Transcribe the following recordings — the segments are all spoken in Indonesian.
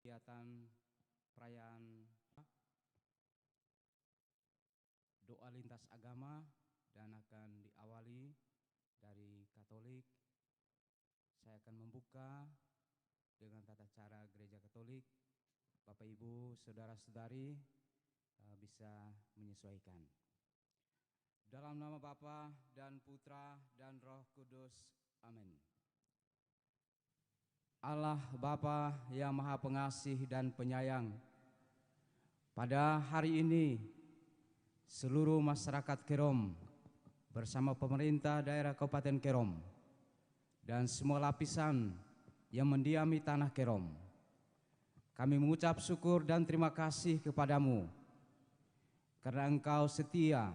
kegiatan perayaan doa lintas agama dan akan diawali dari Katolik. Saya akan membuka dengan tata cara Gereja Katolik. Bapak Ibu, saudara-saudari bisa menyesuaikan. Dalam nama Bapa dan Putra dan Roh Kudus. Amin. Allah Bapa yang Maha Pengasih dan Penyayang, pada hari ini seluruh masyarakat Kerom bersama pemerintah daerah Kabupaten Kerom dan semua lapisan yang mendiami tanah Kerom, kami mengucap syukur dan terima kasih kepadamu karena Engkau setia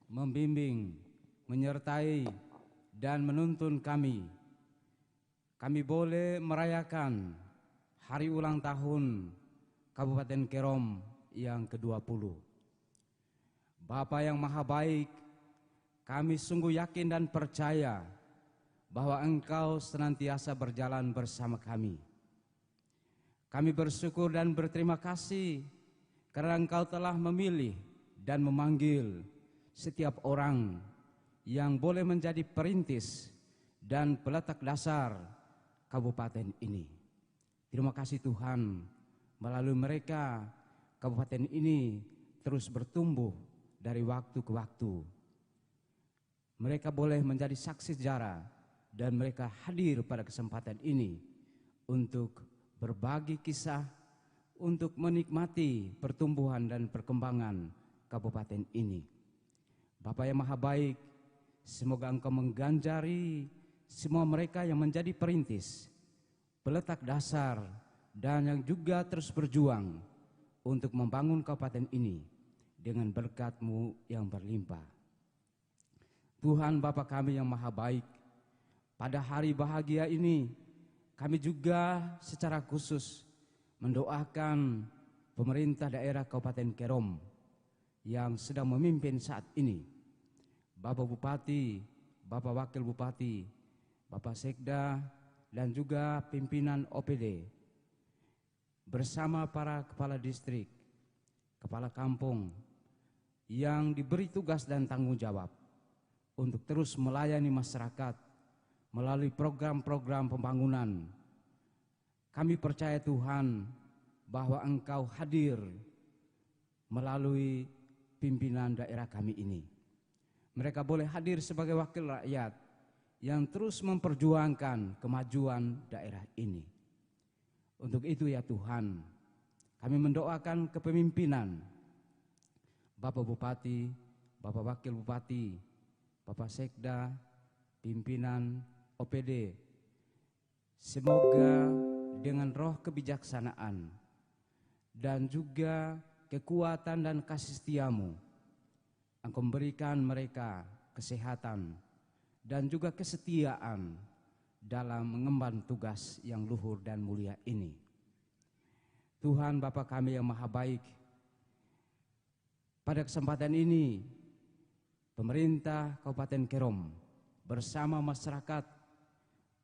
membimbing, menyertai dan menuntun kami. Kami boleh merayakan hari ulang tahun Kabupaten Kerom yang ke-20. Bapa yang Maha Baik, kami sungguh yakin dan percaya bahwa Engkau senantiasa berjalan bersama kami. Kami bersyukur dan berterima kasih karena Engkau telah memilih dan memanggil setiap orang yang boleh menjadi perintis dan peletak dasar kabupaten ini. Terima kasih Tuhan, melalui mereka kabupaten ini terus bertumbuh dari waktu ke waktu. Mereka boleh menjadi saksi sejarah dan mereka hadir pada kesempatan ini untuk berbagi kisah, untuk menikmati pertumbuhan dan perkembangan kabupaten ini. Bapa yang Maha Baik, semoga Engkau mengganjari semua mereka yang menjadi perintis, peletak dasar, dan yang juga terus berjuang untuk membangun kabupaten ini dengan berkat-Mu yang berlimpah. Tuhan Bapa kami yang Maha Baik, pada hari bahagia ini kami juga secara khusus mendoakan pemerintah daerah Kabupaten Kerom yang sedang memimpin saat ini, Bapak Bupati, Bapak Wakil Bupati, Bapak Sekda, dan juga pimpinan OPD, bersama para kepala distrik, kepala kampung, yang diberi tugas dan tanggung jawab untuk terus melayani masyarakat melalui program-program pembangunan. Kami percaya Tuhan bahwa Engkau hadir melalui pimpinan daerah kami ini. Mereka boleh hadir sebagai wakil rakyat yang terus memperjuangkan kemajuan daerah ini. Untuk itu ya Tuhan, kami mendoakan kepemimpinan Bapak Bupati, Bapak Wakil Bupati, Bapak Sekda, pimpinan OPD. Semoga dengan roh kebijaksanaan dan juga kekuatan dan kasih setia-Mu, Engkau memberikan mereka kesehatan dan juga kesetiaan dalam mengemban tugas yang luhur dan mulia ini. Tuhan Bapa kami yang Maha Baik, pada kesempatan ini pemerintah Kabupaten Kerom bersama masyarakat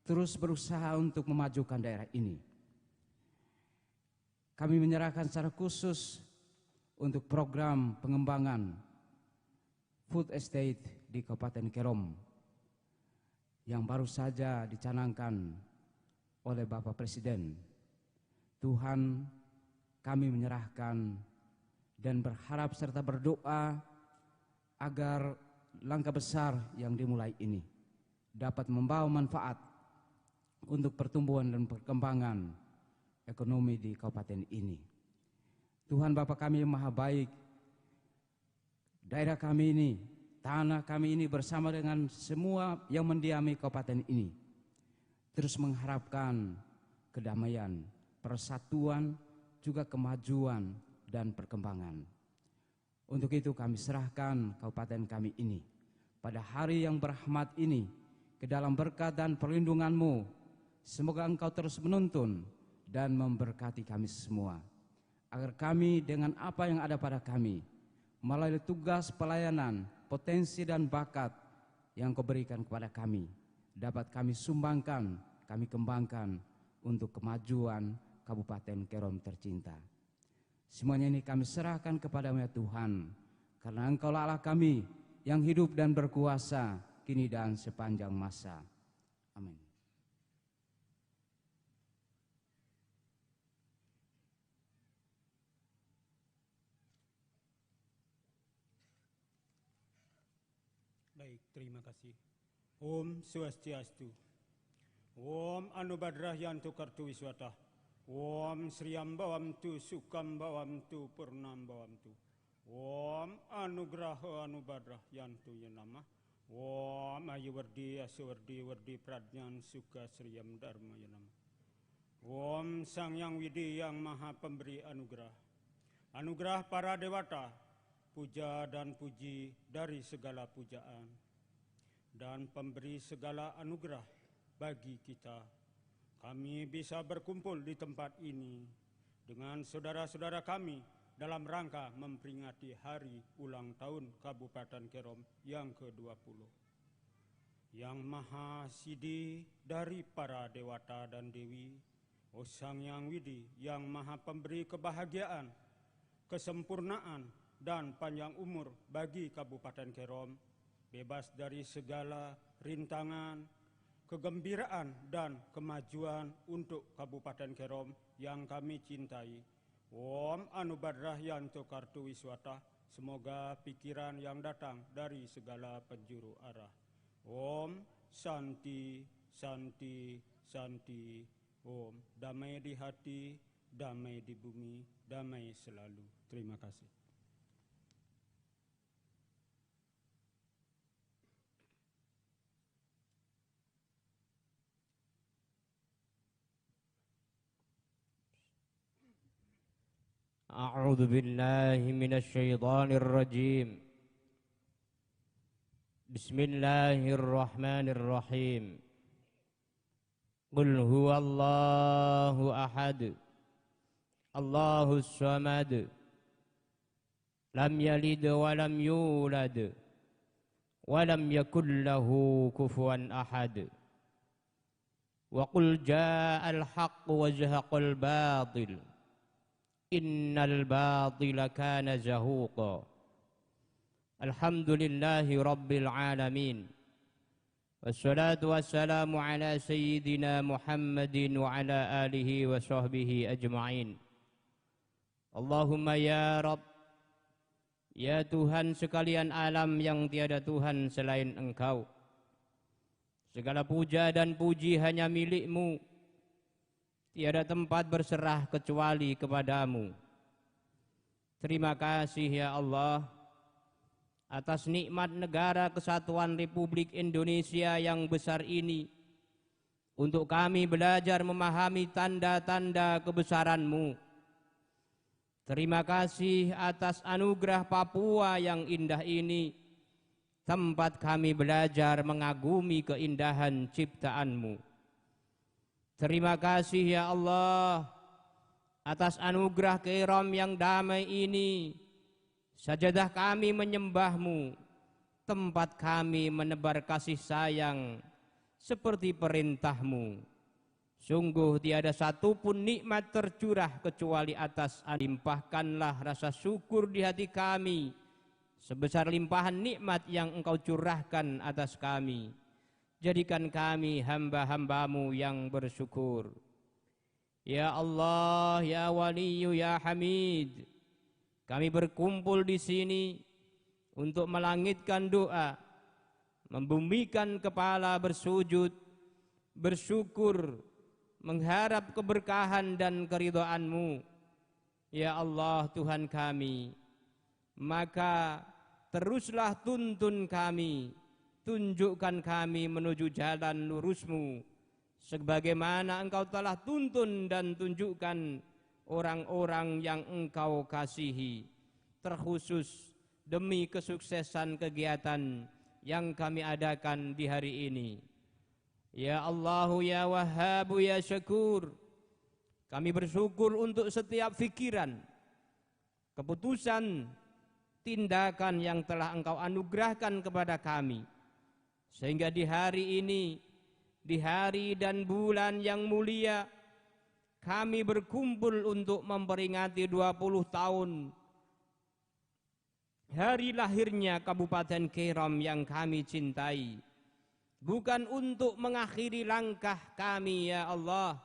terus berusaha untuk memajukan daerah ini. Kami menyerahkan secara khusus untuk program pengembangan food estate di Kabupaten Kerom yang baru saja dicanangkan oleh Bapak Presiden. Tuhan, kami menyerahkan dan berharap serta berdoa agar langkah besar yang dimulai ini dapat membawa manfaat untuk pertumbuhan dan perkembangan ekonomi di kabupaten ini. Tuhan Bapa kami yang Maha Baik, daerah kami ini, tanah kami ini bersama dengan semua yang mendiami kabupaten ini terus mengharapkan kedamaian, persatuan, juga kemajuan dan perkembangan. Untuk itu kami serahkan kabupaten kami ini pada hari yang berahmat ini ke dalam berkat dan perlindungan-Mu. Semoga Engkau terus menuntun dan memberkati kami semua, agar kami dengan apa yang ada pada kami, melalui tugas pelayanan, potensi dan bakat yang Kau berikan kepada kami, dapat kami sumbangkan, kami kembangkan untuk kemajuan Kabupaten Kerom tercinta. Semuanya ini kami serahkan kepada-Mu ya Tuhan, karena Engkau-lah Allah kami yang hidup dan berkuasa kini dan sepanjang masa. Amin. Baik, terima kasih. Om Swastiastu. Om Anubadrah Yantu Kartu Wiswata. Om Sriyam Bawamtu Sukam Bawamtu Purnam Bawamtu. Om Anugraha Anubadrah Yantu Yanama. Om Ayuwardi Asuwardi Wardi Pradnyan Suka Sriyam Dharma Yanama. Om Sang Yang Widi Yang Maha Pemberi Anugerah. Anugerah para dewata, puja dan puji dari segala pujaan, dan pemberi segala anugerah bagi kita. Kami bisa berkumpul di tempat ini dengan saudara-saudara kami dalam rangka memperingati hari ulang tahun Kabupaten Kerom yang ke-20. Yang Maha Sidi dari para dewata dan dewi, O Sang Yang Widi yang Maha Pemberi kebahagiaan, kesempurnaan, dan panjang umur bagi Kabupaten Kerom, bebas dari segala rintangan, kegembiraan, dan kemajuan untuk Kabupaten Kerom yang kami cintai. Om Anubadrah Yanto Kartu Wiswata, semoga pikiran yang datang dari segala penjuru arah. Om Santi, Santi, Santi. Om damai di hati, damai di bumi, damai selalu. Terima kasih. أعوذ بالله من الشيطان الرجيم. بسم الله الرحمن الرحيم. قل هو الله أحد الله الصمد لم يلد ولم يولد ولم يكن له كفوا أحد. وقل جاء الحق وزهق الباطل Innal batila kana zahuqa. Alhamdulillahi rabbil alamin. Wassalatu wassalamu ala sayyidina Muhammadin wa ala alihi wa sahbihi ajma'in. Allahumma ya Rabb, ya Tuhan sekalian alam yang tiada Tuhan selain Engkau. Segala puja dan puji hanya milik-Mu. Tiada tempat berserah kecuali kepadamu. Terima kasih ya Allah atas nikmat negara kesatuan Republik Indonesia yang besar ini, untuk kami belajar memahami tanda-tanda kebesaran-Mu. Terima kasih atas anugerah Papua yang indah ini, tempat kami belajar mengagumi keindahan ciptaan-Mu. Terima kasih ya Allah atas anugerah Kerom yang damai ini. Sajadah kami menyembah-Mu, tempat kami menebar kasih sayang seperti perintah-Mu. Sungguh tiada satupun nikmat tercurah kecuali atas limpahkanlah rasa syukur di hati kami sebesar limpahan nikmat yang Engkau curahkan atas kami. Jadikan kami hamba-hamba-Mu yang bersyukur. Ya Allah, ya Waliyu, ya Hamid, kami berkumpul di sini untuk melangitkan doa, membumikan kepala bersujud, bersyukur, mengharap keberkahan dan keridhaan-Mu. Ya Allah Tuhan kami, maka teruslah tuntun kami, tunjukkan kami menuju jalan lurus-Mu, sebagaimana Engkau telah tuntun dan tunjukkan orang-orang yang Engkau kasihi, terkhusus demi kesuksesan kegiatan yang kami adakan di hari ini. Ya Allahu ya Wahhabu ya Syakur, kami bersyukur untuk setiap fikiran, keputusan, tindakan yang telah Engkau anugerahkan kepada kami, sehingga di hari ini, di hari dan bulan yang mulia, kami berkumpul untuk memperingati 20 tahun hari lahirnya Kabupaten Kerom yang kami cintai. Bukan untuk mengakhiri langkah kami ya Allah,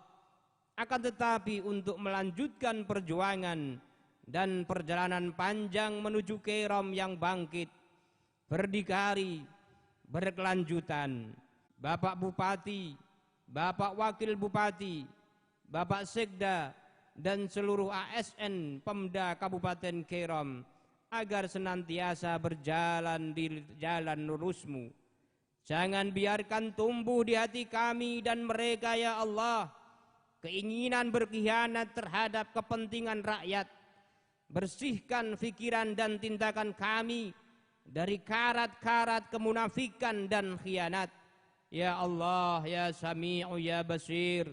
akan tetapi untuk melanjutkan perjuangan dan perjalanan panjang menuju Kerom yang bangkit, berdikari, berkelanjutan. Bapak Bupati, Bapak Wakil Bupati, Bapak Sekda, dan seluruh ASN Pemda Kabupaten Kerom agar senantiasa berjalan di jalan lurus-Mu. Jangan biarkan tumbuh di hati kami dan mereka ya Allah keinginan berkhianat terhadap kepentingan rakyat. Bersihkan pikiran dan tindakan kami dari karat-karat kemunafikan dan khianat. Ya Allah, ya Sami'u, ya Basir.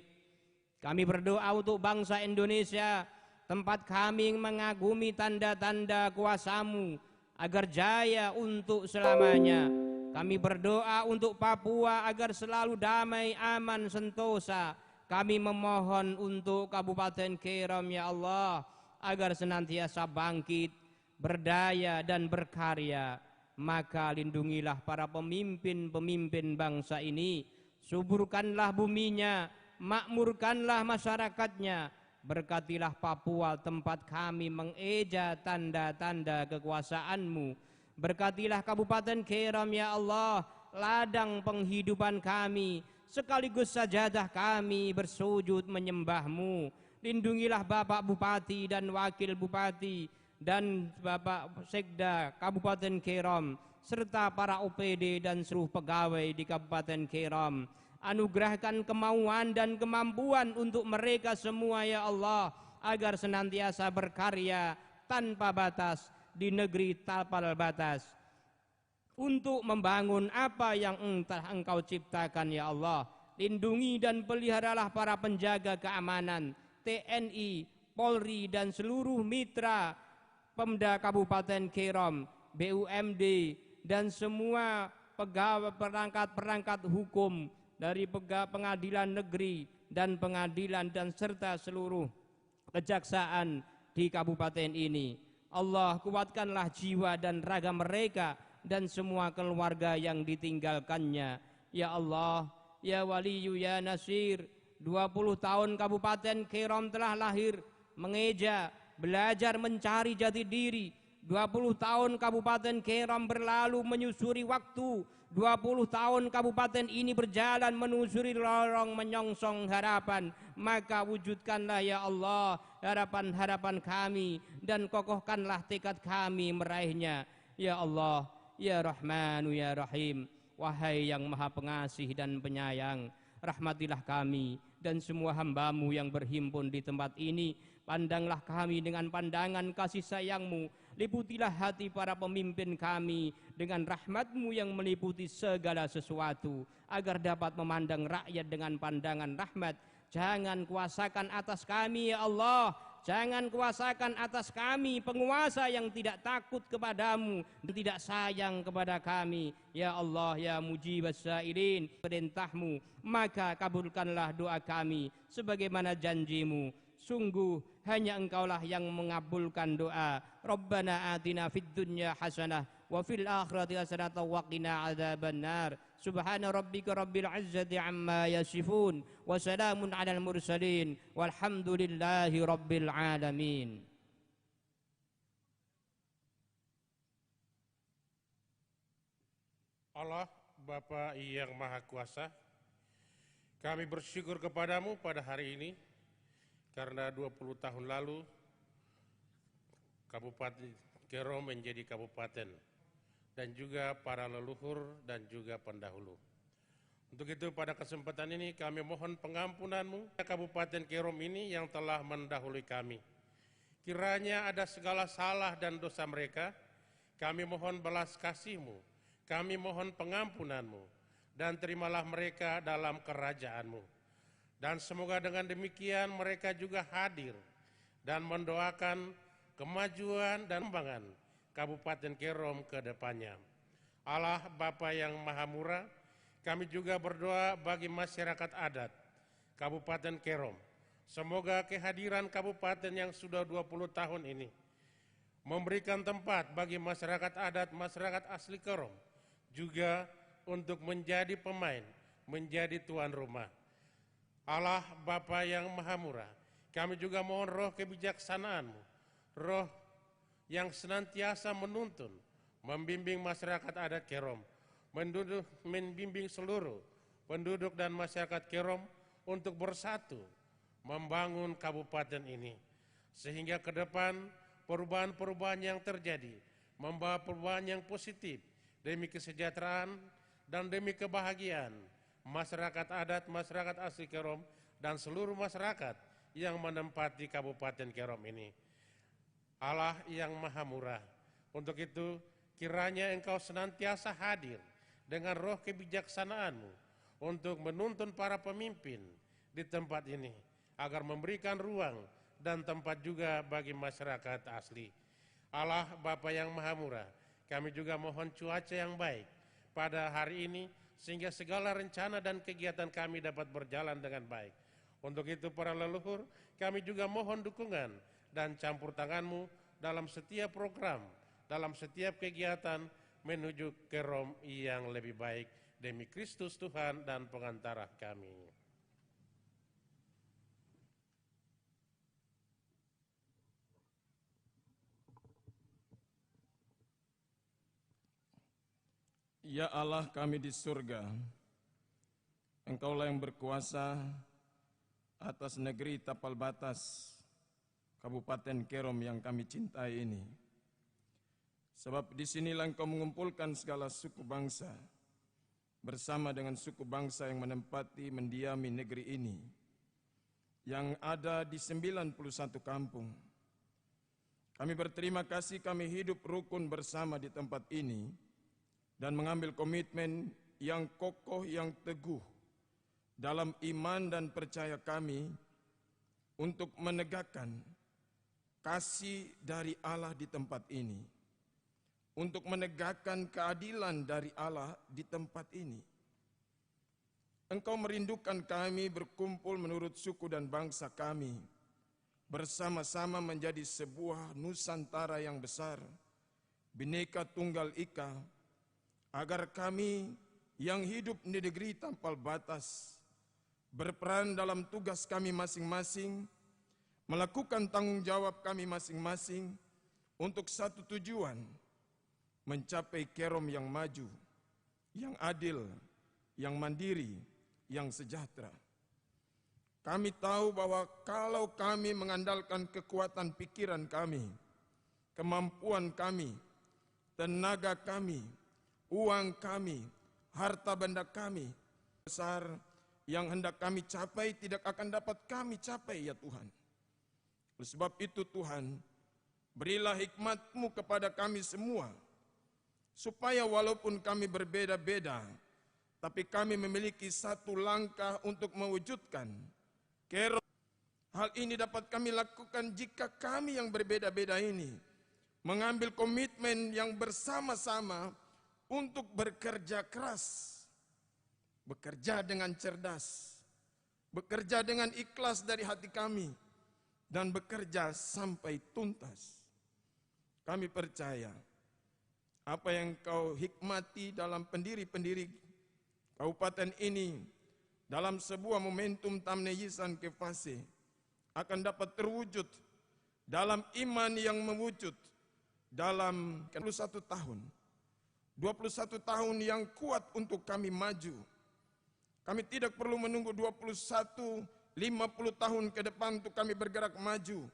Kami berdoa untuk bangsa Indonesia, tempat kami mengagumi tanda-tanda kuasa-Mu agar jaya untuk selamanya. Kami berdoa untuk Papua agar selalu damai, aman, sentosa. Kami memohon untuk Kabupaten Kerom ya Allah agar senantiasa bangkit, berdaya dan berkarya. Maka lindungilah para pemimpin-pemimpin bangsa ini. Suburkanlah buminya, makmurkanlah masyarakatnya. Berkatilah Papua tempat kami mengeja tanda-tanda kekuasaan-Mu. Berkatilah Kabupaten Kerom ya Allah, ladang penghidupan kami, sekaligus sajadah kami bersujud menyembah-Mu. Lindungilah Bapak Bupati dan Wakil Bupati dan Bapak Sekda Kabupaten Kerom serta para OPD dan seluruh pegawai di Kabupaten Kerom. Anugerahkan kemauan dan kemampuan untuk mereka semua ya Allah agar senantiasa berkarya tanpa batas di negeri tanpa batas untuk membangun apa yang telah Engkau ciptakan ya Allah. Lindungi dan peliharalah para penjaga keamanan, TNI, Polri dan seluruh mitra Pemda Kabupaten Kerom, BUMD dan semua pegawai perangkat-perangkat hukum dari pengadilan negeri dan pengadilan dan serta seluruh kejaksaan di kabupaten ini. Allah, kuatkanlah jiwa dan raga mereka dan semua keluarga yang ditinggalkannya. Ya Allah, ya Waliyu, ya Nasir, 20 tahun Kabupaten Kerom telah lahir, mengeja, belajar mencari jati diri. 20 tahun Kabupaten Kerom berlalu menyusuri waktu. 20 tahun kabupaten ini berjalan menyusuri lorong menyongsong harapan. Maka wujudkanlah ya Allah harapan-harapan kami dan kokohkanlah tekad kami meraihnya. Ya Allah, ya Rahmanu, ya Rahim. Wahai yang Maha Pengasih dan Penyayang, rahmatilah kami dan semua hamba-Mu yang berhimpun di tempat ini. Pandanglah kami dengan pandangan kasih sayang-Mu. Liputilah hati para pemimpin kami dengan rahmat-Mu yang meliputi segala sesuatu, agar dapat memandang rakyat dengan pandangan rahmat. Jangan kuasakan atas kami ya Allah, jangan kuasakan atas kami penguasa yang tidak takut kepadamu dan tidak sayang kepada kami. Ya Allah, ya Mujibas Sa'ilin, perintah-Mu, maka kabulkanlah doa kami sebagaimana janji-Mu. Sungguh hanya Engkaulah yang mengabulkan doa. Rabbana atina fid dunya hasanah wa fil akhirati hasanah wa qina adzabannar. Subhana rabbika rabbil izzati amma yasifun wa salamun alal mursalin walhamdulillahi rabbil alamin. Allah, Bapa yang Maha Kuasa, kami bersyukur kepadamu pada hari ini karena 20 tahun lalu Kabupaten Kerom menjadi kabupaten dan juga para leluhur dan juga pendahulu. Untuk itu pada kesempatan ini kami mohon pengampunan-Mu Kabupaten Kerom ini yang telah mendahului kami. Kiranya ada segala salah dan dosa mereka, kami mohon belas kasih-Mu, kami mohon pengampunan-Mu, dan terimalah mereka dalam kerajaan-Mu. Dan semoga dengan demikian mereka juga hadir dan mendoakan kemajuan dan pengembangan Kabupaten Kerom ke depannya. Allah Bapa yang Maha Murah, kami juga berdoa bagi masyarakat adat Kabupaten Kerom, Semoga kehadiran kabupaten yang sudah 20 tahun ini memberikan tempat bagi masyarakat adat, masyarakat asli Kerom juga untuk menjadi pemain, menjadi tuan rumah. Allah Bapa yang Maha Murah, kami juga mohon roh kebijaksanaan-Mu, roh yang senantiasa menuntun, membimbing masyarakat adat Kerom, membimbing seluruh penduduk dan masyarakat Kerom untuk bersatu membangun kabupaten ini, sehingga ke depan perubahan-perubahan yang terjadi membawa perubahan yang positif demi kesejahteraan dan demi kebahagiaan masyarakat adat, masyarakat asli Kerom, dan seluruh masyarakat yang menempati Kabupaten Kerom ini. Allah yang Maha Murah, untuk itu kiranya Engkau senantiasa hadir dengan roh kebijaksanaan-Mu untuk menuntun para pemimpin di tempat ini, agar memberikan ruang dan tempat juga bagi masyarakat asli. Allah Bapa yang Maha Murah, kami juga mohon cuaca yang baik pada hari ini, sehingga segala rencana dan kegiatan kami dapat berjalan dengan baik. Untuk itu para leluhur, kami juga mohon dukungan dan campur tangan-Mu dalam setiap program, dalam setiap kegiatan menuju Kerom yang lebih baik, demi Kristus Tuhan dan pengantara kami. Ya Allah kami di surga, Engkaulah yang berkuasa atas negeri tapal batas Kabupaten Kerom yang kami cintai ini. Sebab disinilah Engkau mengumpulkan segala suku bangsa bersama dengan suku bangsa yang menempati mendiami negeri ini, yang ada di 91 kampung. Kami berterima kasih kami hidup rukun bersama di tempat ini dan mengambil komitmen yang kokoh, yang teguh dalam iman dan percaya kami untuk menegakkan kasih dari Allah di tempat ini, untuk menegakkan keadilan dari Allah di tempat ini. Engkau merindukan kami berkumpul menurut suku dan bangsa kami, bersama-sama menjadi sebuah Nusantara yang besar, Bhinneka Tunggal Ika, agar kami yang hidup di negeri tanpa batas berperan dalam tugas kami masing-masing, melakukan tanggung jawab kami masing-masing untuk satu tujuan, mencapai Kerom yang maju, yang adil, yang mandiri, yang sejahtera. Kami tahu bahwa kalau kami mengandalkan kekuatan pikiran kami, kemampuan kami, tenaga kami, uang kami, harta benda kami besar yang hendak kami capai tidak akan dapat kami capai, ya Tuhan. Oleh sebab itu Tuhan, berilah hikmat-Mu kepada kami semua, supaya walaupun kami berbeda-beda, tapi kami memiliki satu langkah untuk mewujudkan Kerom. Hal ini dapat kami lakukan jika kami yang berbeda-beda ini mengambil komitmen yang bersama-sama untuk bekerja keras, bekerja dengan cerdas, bekerja dengan ikhlas dari hati kami, dan bekerja sampai tuntas. Kami percaya apa yang Kau hikmati dalam pendiri-pendiri kabupaten ini dalam sebuah momentum tamneyisan kefase akan dapat terwujud dalam iman yang mewujud dalam 21 tahun. 21 tahun yang kuat untuk kami maju. Kami tidak perlu menunggu 50 tahun ke depan untuk kami bergerak maju.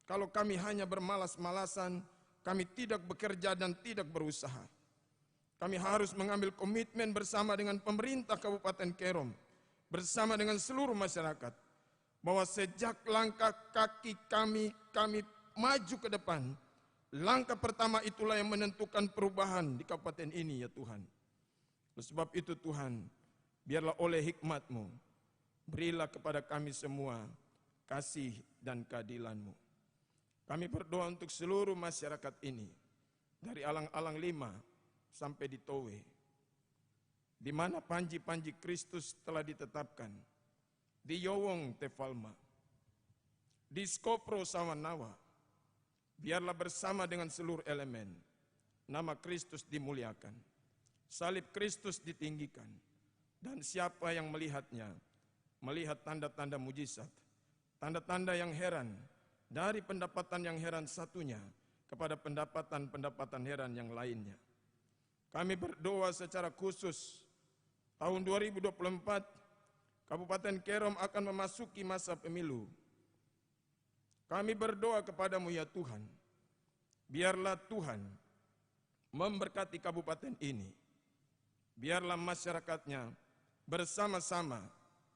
Kalau kami hanya bermalas-malasan, kami tidak bekerja dan tidak berusaha. Kami harus mengambil komitmen bersama dengan pemerintah Kabupaten Kerom, bersama dengan seluruh masyarakat, bahwa sejak langkah kaki kami maju ke depan, langkah pertama itulah yang menentukan perubahan di kabupaten ini, ya Tuhan. Oleh sebab itu Tuhan, biarlah oleh hikmat-Mu, berilah kepada kami semua kasih dan keadilan-Mu. Kami berdoa untuk seluruh masyarakat ini, dari Alang-Alang 5 sampai di Towe, di mana panji-panji Kristus telah ditetapkan, di Yowong Tefalma, Diskopro Sawanawa, biarlah bersama dengan seluruh elemen, nama Kristus dimuliakan, salib Kristus ditinggikan, dan siapa yang melihatnya, melihat tanda-tanda mujizat, tanda-tanda yang heran, dari pendapatan yang heran satunya kepada pendapatan-pendapatan heran yang lainnya. Kami berdoa secara khusus, tahun 2024, Kabupaten Kerom akan memasuki masa pemilu. Kami berdoa kepadamu ya Tuhan, biarlah Tuhan memberkati kabupaten ini. Biarlah masyarakatnya bersama-sama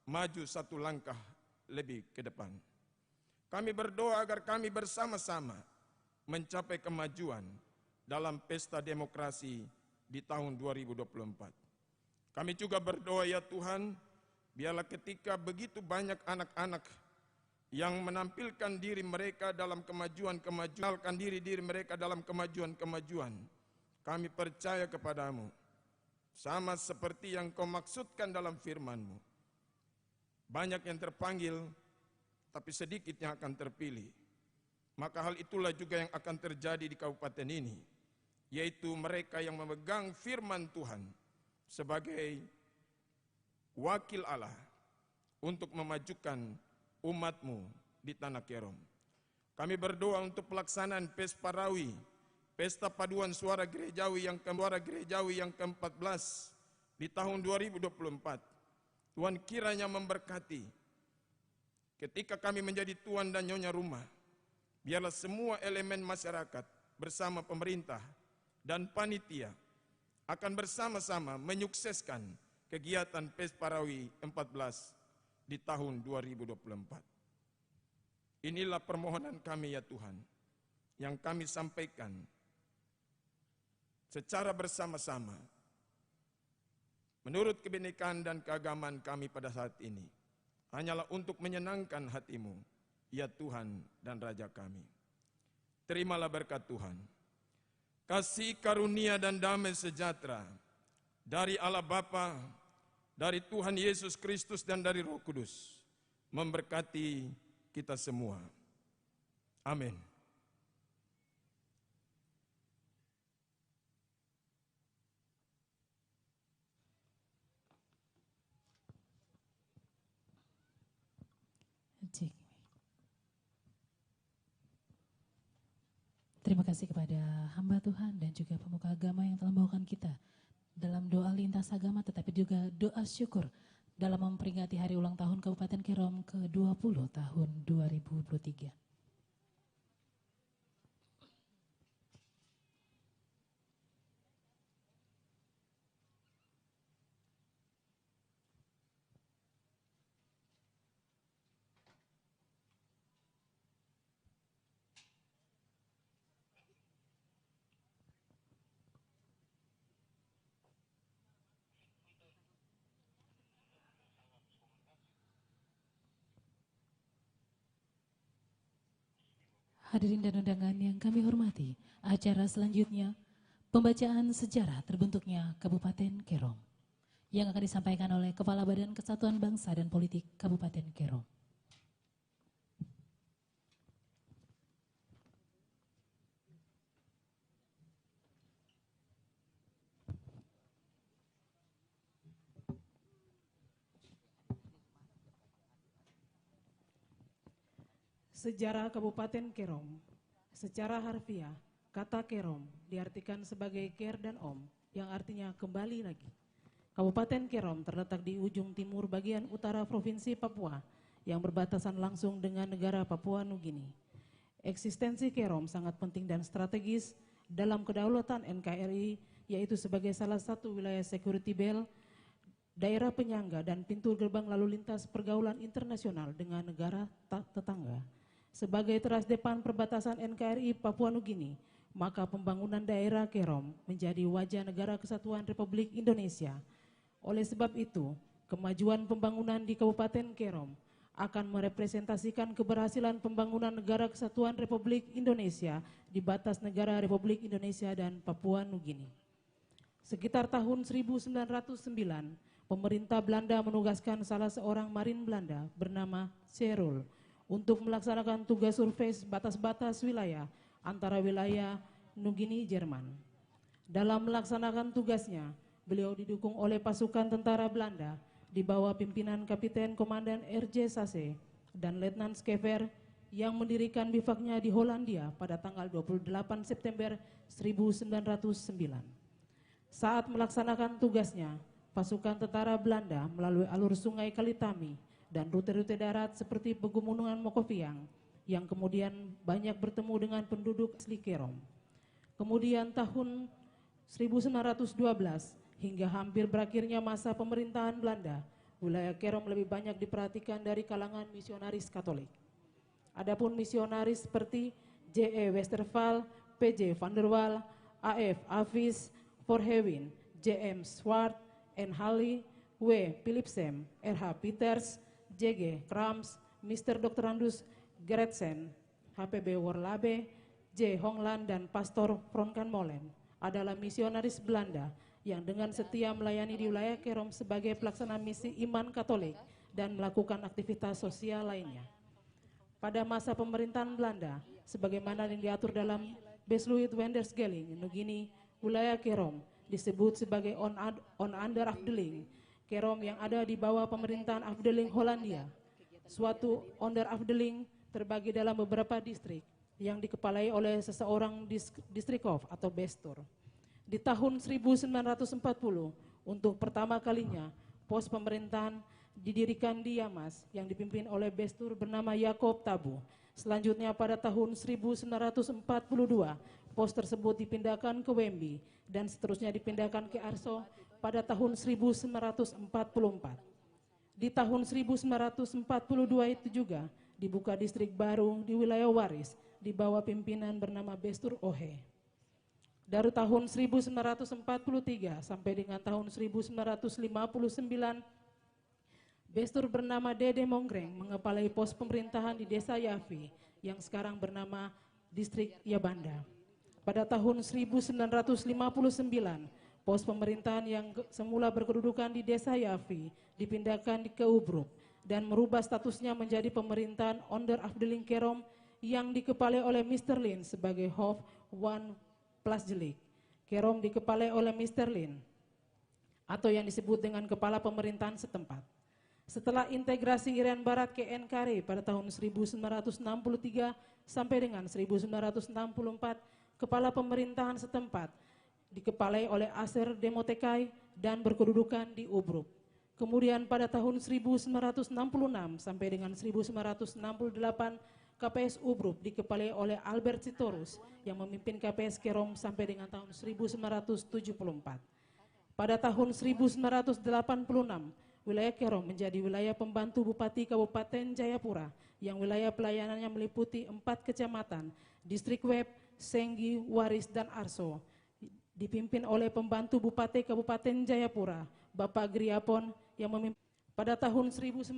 maju satu langkah lebih ke depan. Kami berdoa agar kami bersama-sama mencapai kemajuan dalam pesta demokrasi di tahun 2024. Kami juga berdoa ya Tuhan, biarlah ketika begitu banyak anak-anak yang menampilkan diri mereka dalam kemajuan-kemajuan, diri mereka dalam kemajuan-kemajuan, kami percaya kepadamu, sama seperti yang kau maksudkan dalam firman-Mu. Banyak yang terpanggil, tapi sedikit yang akan terpilih. Maka hal itulah juga yang akan terjadi di kabupaten ini, yaitu mereka yang memegang firman Tuhan sebagai wakil Allah untuk memajukan umat-Mu di Tanah Kerom. Kami berdoa untuk pelaksanaan Pes Parawi, Pesta Paduan Suara Gerejawi yang ke-14 di tahun 2024. Tuhan kiranya memberkati. Ketika kami menjadi tuan dan nyonya rumah, biarlah semua elemen masyarakat bersama pemerintah dan panitia akan bersama-sama menyukseskan kegiatan Pes Parawi 14 di tahun 2024. Inilah permohonan kami ya Tuhan, yang kami sampaikan secara bersama-sama menurut kebinekaan dan keagamaan kami pada saat ini. Hanyalah untuk menyenangkan hati-Mu, ya Tuhan dan Raja kami. Terimalah berkat Tuhan. Kasih karunia dan damai sejahtera dari Allah Bapa, dari Tuhan Yesus Kristus dan dari Roh Kudus memberkati kita semua. Amin. Terima kasih kepada hamba Tuhan dan juga pemuka agama yang telah membawakan kita dalam doa lintas agama, tetapi juga doa syukur dalam memperingati hari ulang tahun Kabupaten Kerom ke-20 tahun 2023. Hadirin dan undangan yang kami hormati, acara selanjutnya pembacaan sejarah terbentuknya Kabupaten Kerom yang akan disampaikan oleh Kepala Badan Kesatuan Bangsa dan Politik Kabupaten Kerom. Sejarah Kabupaten Kerom. Secara harfiah, kata Kerom diartikan sebagai ker dan om, yang artinya kembali lagi. Kabupaten Kerom terletak di ujung timur bagian utara Provinsi Papua, yang berbatasan langsung dengan negara Papua Nugini. Eksistensi Kerom sangat penting dan strategis dalam kedaulatan NKRI, yaitu sebagai salah satu wilayah security belt, daerah penyangga dan pintu gerbang lalu lintas pergaulan internasional dengan negara tetangga. Sebagai teras depan perbatasan NKRI Papua Nugini, maka pembangunan daerah Kerom menjadi wajah negara kesatuan Republik Indonesia. Oleh sebab itu, kemajuan pembangunan di Kabupaten Kerom akan merepresentasikan keberhasilan pembangunan negara kesatuan Republik Indonesia di batas negara Republik Indonesia dan Papua Nugini. Sekitar tahun 1909, pemerintah Belanda menugaskan salah seorang marin Belanda bernama Serul untuk melaksanakan tugas survei batas-batas wilayah antara wilayah Nugini Jerman. Dalam melaksanakan tugasnya, beliau didukung oleh pasukan tentara Belanda di bawah pimpinan Kapiten Komandan R.J. Sasse dan Letnan Skever yang mendirikan bivaknya di Hollandia pada tanggal 28 September 1909. Saat melaksanakan tugasnya, pasukan tentara Belanda melalui alur sungai Kalitami dan rute-rute darat seperti pegunungan Mokoviang yang kemudian banyak bertemu dengan penduduk asli Kerom. Kemudian tahun 1912 hingga hampir berakhirnya masa pemerintahan Belanda, wilayah Kerom lebih banyak diperhatikan dari kalangan misionaris Katolik. Adapun misionaris seperti J.E. Westerval, P.J. van der Waal, A.F. Avis, Verhoeven, J.M. Swart, N. Halley, W. Philipsem, R.H. Peters, J.G. Krams, Mr. Doctorandus Geretsen, H.P.B. Worlabe, J. Hongland, dan Pastor Fronkan Molen adalah misionaris Belanda yang dengan setia melayani di wilayah Kerom sebagai pelaksana misi iman Katolik dan melakukan aktivitas sosial lainnya. Pada masa pemerintahan Belanda, sebagaimana yang diatur dalam Besluit Wendersgeling, Nugini, wilayah Kerom disebut sebagai on-under afdeling Kerom yang ada di bawah pemerintahan afdeling Hollandia. Suatu onder afdeling terbagi dalam beberapa distrik yang dikepalai oleh seseorang distrikhof atau bestor. Di tahun 1940, untuk pertama kalinya, pos pemerintahan didirikan di Yamas yang dipimpin oleh bestor bernama Jacob Tabu. Selanjutnya pada tahun 1942, pos tersebut dipindahkan ke Wemby dan seterusnya dipindahkan ke Arso pada tahun 1944. Di tahun 1942 itu juga dibuka distrik baru di wilayah Waris di bawah pimpinan bernama Bestur Ohe. Dari tahun 1943 sampai dengan tahun 1959, Bestur bernama Dede Mongreng mengepalai pos pemerintahan di desa Yafi yang sekarang bernama distrik Yabanda. Pada tahun 1959, pos pemerintahan yang semula berkedudukan di desa Yafi dipindahkan ke Ubruk dan merubah statusnya menjadi pemerintahan onder afdeling Kerom yang dikepalai oleh Mr. Lin sebagai Hof Wan Plasjelik. Kerom dikepalai oleh Mr. Lin atau yang disebut dengan kepala pemerintahan setempat. Setelah integrasi Irian Barat ke NKRI pada tahun 1963 sampai dengan 1964, kepala pemerintahan setempat dikepalai oleh Aser Demotekai dan berkedudukan di Ubruk. Kemudian pada tahun 1966 sampai dengan 1968, KPS Ubruk dikepalai oleh Albert Sitorus yang memimpin KPS Kerom sampai dengan tahun 1974. Pada tahun 1986, wilayah Kerom menjadi wilayah pembantu Bupati Kabupaten Jayapura yang wilayah pelayanannya meliputi 4 kecamatan, Distrik Web, Senggi, Waris, dan Arso. Dipimpin oleh pembantu Bupati Kabupaten Jayapura, Bapak Griapon yang memimpin. Pada tahun 1990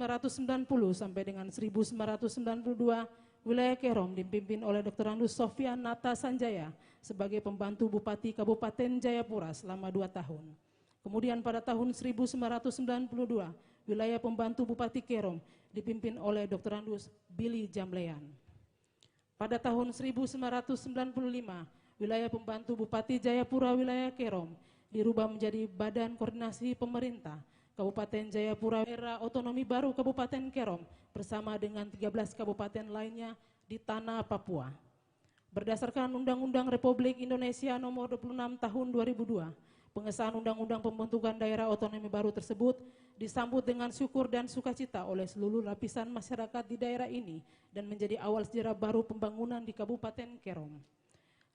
sampai dengan 1992, wilayah Kerom dipimpin oleh Dr. Andus Sofian Nata Sanjaya sebagai pembantu Bupati Kabupaten Jayapura selama 2 tahun. Kemudian pada tahun 1992, wilayah pembantu Bupati Kerom dipimpin oleh Dr. Andus Billy Jamlean. Pada tahun 1995, wilayah pembantu Bupati Jayapura wilayah Kerom dirubah menjadi Badan Koordinasi Pemerintah Kabupaten Jayapura Daerah Otonomi Baru Kabupaten Kerom bersama dengan 13 kabupaten lainnya di tanah Papua. Berdasarkan Undang-Undang Republik Indonesia Nomor 26 Tahun 2002, pengesahan Undang-Undang Pembentukan Daerah Otonomi Baru tersebut disambut dengan syukur dan sukacita oleh seluruh lapisan masyarakat di daerah ini dan menjadi awal sejarah baru pembangunan di Kabupaten Kerom.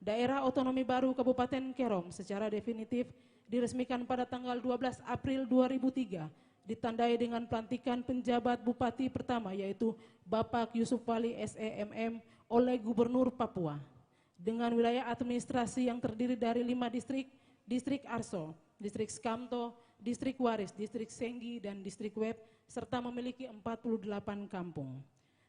Daerah Otonomi Baru Kabupaten Kerom secara definitif diresmikan pada tanggal 12 April 2003, ditandai dengan pelantikan penjabat bupati pertama yaitu Bapak Yusuf Wali SEMM oleh Gubernur Papua. Dengan wilayah administrasi yang terdiri dari 5 distrik, Distrik Arso, Distrik Skamto, Distrik Waris, Distrik Senggi, dan Distrik Web, serta memiliki 48 kampung.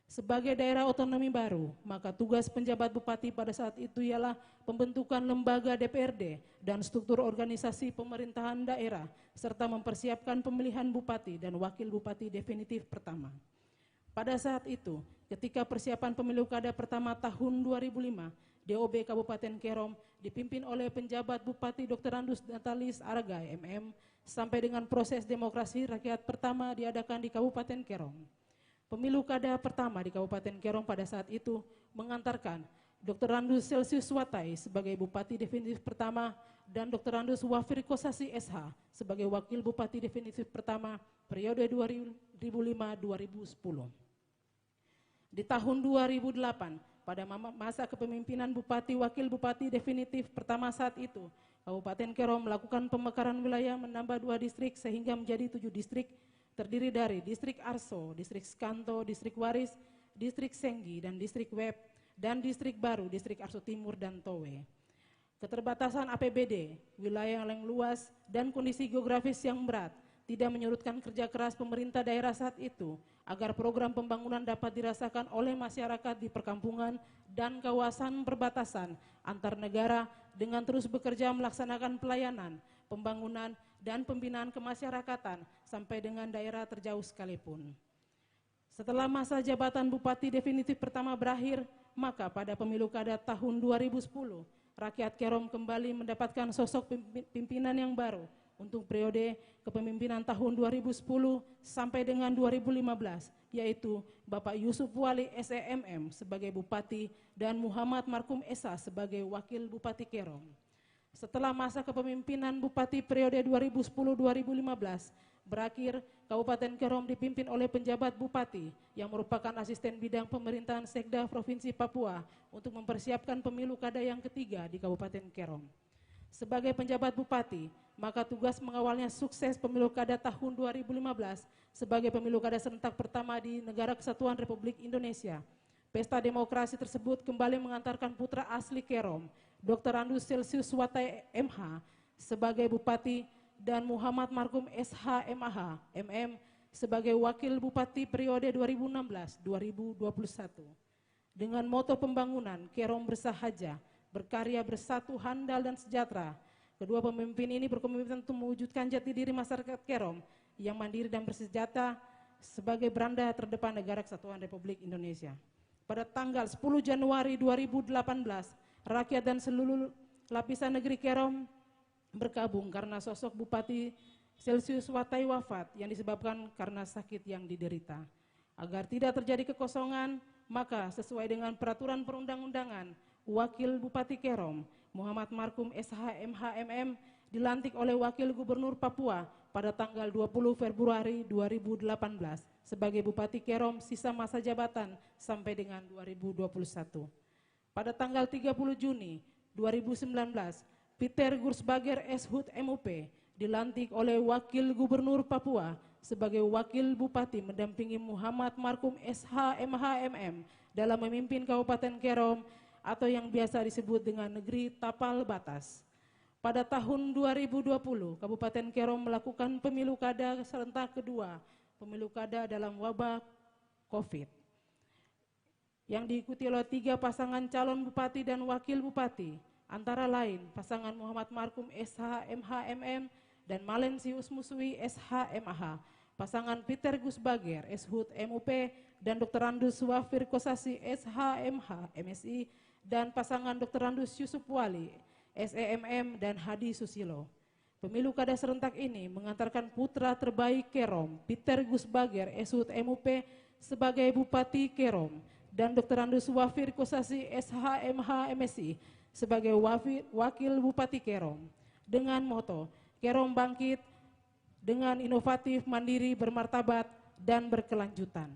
Sebagai daerah otonomi baru, maka tugas penjabat bupati pada saat itu ialah pembentukan lembaga DPRD dan struktur organisasi pemerintahan daerah, serta mempersiapkan pemilihan bupati dan wakil bupati definitif pertama. Pada saat itu, ketika persiapan pemilu kada pertama tahun 2005, DOB Kabupaten Kerom dipimpin oleh penjabat Bupati Dr. Andus Natalis Aragai MM, sampai dengan proses demokrasi rakyat pertama diadakan di Kabupaten Kerom. Pemilu kada pertama di Kabupaten Kerom pada saat itu mengantarkan Dr. Andus Celsius Watai sebagai Bupati definitif pertama dan Dr. Andus Wafir Kosasi SH sebagai Wakil Bupati definitif pertama periode 2005-2010. Di tahun 2008, pada masa kepemimpinan Bupati Wakil Bupati definitif pertama saat itu, Kabupaten Kerom melakukan pemekaran wilayah menambah 2 distrik sehingga menjadi 7 distrik, terdiri dari Distrik Arso, Distrik Skanto, Distrik Waris, Distrik Senggi, dan Distrik Web, dan distrik baru, Distrik Arso Timur dan Towe. Keterbatasan APBD, wilayah yang luas, dan kondisi geografis yang berat tidak menyurutkan kerja keras pemerintah daerah saat itu agar program pembangunan dapat dirasakan oleh masyarakat di perkampungan dan kawasan perbatasan antar negara dengan terus bekerja melaksanakan pelayanan, pembangunan, dan pembinaan kemasyarakatan sampai dengan daerah terjauh sekalipun. Setelah masa jabatan Bupati definitif pertama berakhir, maka pada pemilu kada tahun 2010, rakyat Kerom kembali mendapatkan sosok pimpinan yang baru untuk periode kepemimpinan tahun 2010 sampai dengan 2015, yaitu Bapak Yusuf Wali SEMM sebagai Bupati dan Muhammad Markum Esa sebagai Wakil Bupati Kerom. Setelah masa kepemimpinan Bupati periode 2010-2015 berakhir, Kabupaten Kerom dipimpin oleh penjabat Bupati yang merupakan asisten bidang pemerintahan Sekda Provinsi Papua untuk mempersiapkan pemilu kada yang ketiga di Kabupaten Kerom. Sebagai penjabat Bupati, maka tugas mengawalnya sukses pemilu kada tahun 2015 sebagai pemilu kada serentak pertama di Negara Kesatuan Republik Indonesia. Pesta demokrasi tersebut kembali mengantarkan putra asli Kerom, Dr. Andus Celsius Watai MH sebagai Bupati dan Muhammad Markum SH MAH MM sebagai Wakil Bupati periode 2016-2021. Dengan moto pembangunan Kerom bersahaja, berkarya, bersatu, handal, dan sejahtera, kedua pemimpin ini berkomitmen untuk mewujudkan jati diri masyarakat Kerom yang mandiri dan bersenjata sebagai beranda terdepan Negara Kesatuan Republik Indonesia. Pada tanggal 10 Januari 2018, rakyat dan seluruh lapisan negeri Kerom berkabung karena sosok Bupati Celsius Watai wafat yang disebabkan karena sakit yang diderita. Agar tidak terjadi kekosongan, maka sesuai dengan peraturan perundang-undangan, Wakil Bupati Kerom, Muhammad Markum SH MHMM dilantik oleh Wakil Gubernur Papua pada tanggal 20 Februari 2018 sebagai Bupati Kerom sisa masa jabatan sampai dengan 2021. Pada tanggal 30 Juni 2019, Peter Gursbager SHUT MUP dilantik oleh Wakil Gubernur Papua sebagai Wakil Bupati mendampingi Muhammad Markum SH MHMM dalam memimpin Kabupaten Kerom atau yang biasa disebut dengan negeri tapal batas. Pada tahun 2020, Kabupaten Kerom melakukan pemilu kada serentak kedua, pemilu kada dalam wabah COVID, yang diikuti oleh 3 pasangan calon bupati dan wakil bupati, antara lain pasangan Muhammad Markum SH MHMM dan Malensius Musui SH MAH, pasangan Peter Gursbager SHUT MUP dan Dr. Andus Wafir Kosasi SH MH MSI, dan pasangan Dr. Andus Yusuf Wali SEMM dan Hadi Susilo. Pemilu kada serentak ini mengantarkan putra terbaik Kerom, Peter Gursbager SHUT MUP sebagai Bupati Kerom dan Dr. Andus Wafir Kosasi SH MH MSI sebagai Wakil Bupati Kerom dengan moto Kerom bangkit dengan inovatif, mandiri, bermartabat, dan berkelanjutan.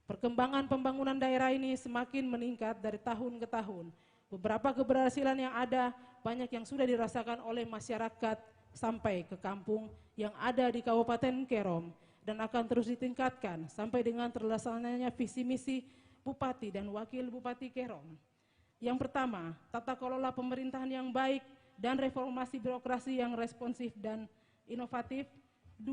Perkembangan pembangunan daerah ini semakin meningkat dari tahun ke tahun. Beberapa keberhasilan yang ada banyak yang sudah dirasakan oleh masyarakat sampai ke kampung yang ada di Kabupaten Kerom dan akan terus ditingkatkan sampai dengan terlaksananya visi misi Bupati dan Wakil Bupati Kerom. Yang pertama, tata kelola pemerintahan yang baik dan reformasi birokrasi yang responsif dan inovatif. 2,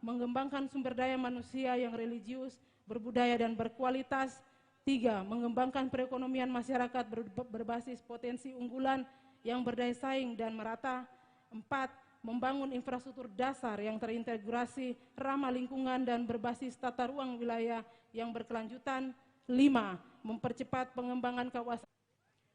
mengembangkan sumber daya manusia yang religius, berbudaya dan berkualitas. 3, mengembangkan perekonomian masyarakat berbasis potensi unggulan yang berdaya saing dan merata. 4, membangun infrastruktur dasar yang terintegrasi, ramah lingkungan dan berbasis tata ruang wilayah yang berkelanjutan. 5. Mempercepat pengembangan kawasan.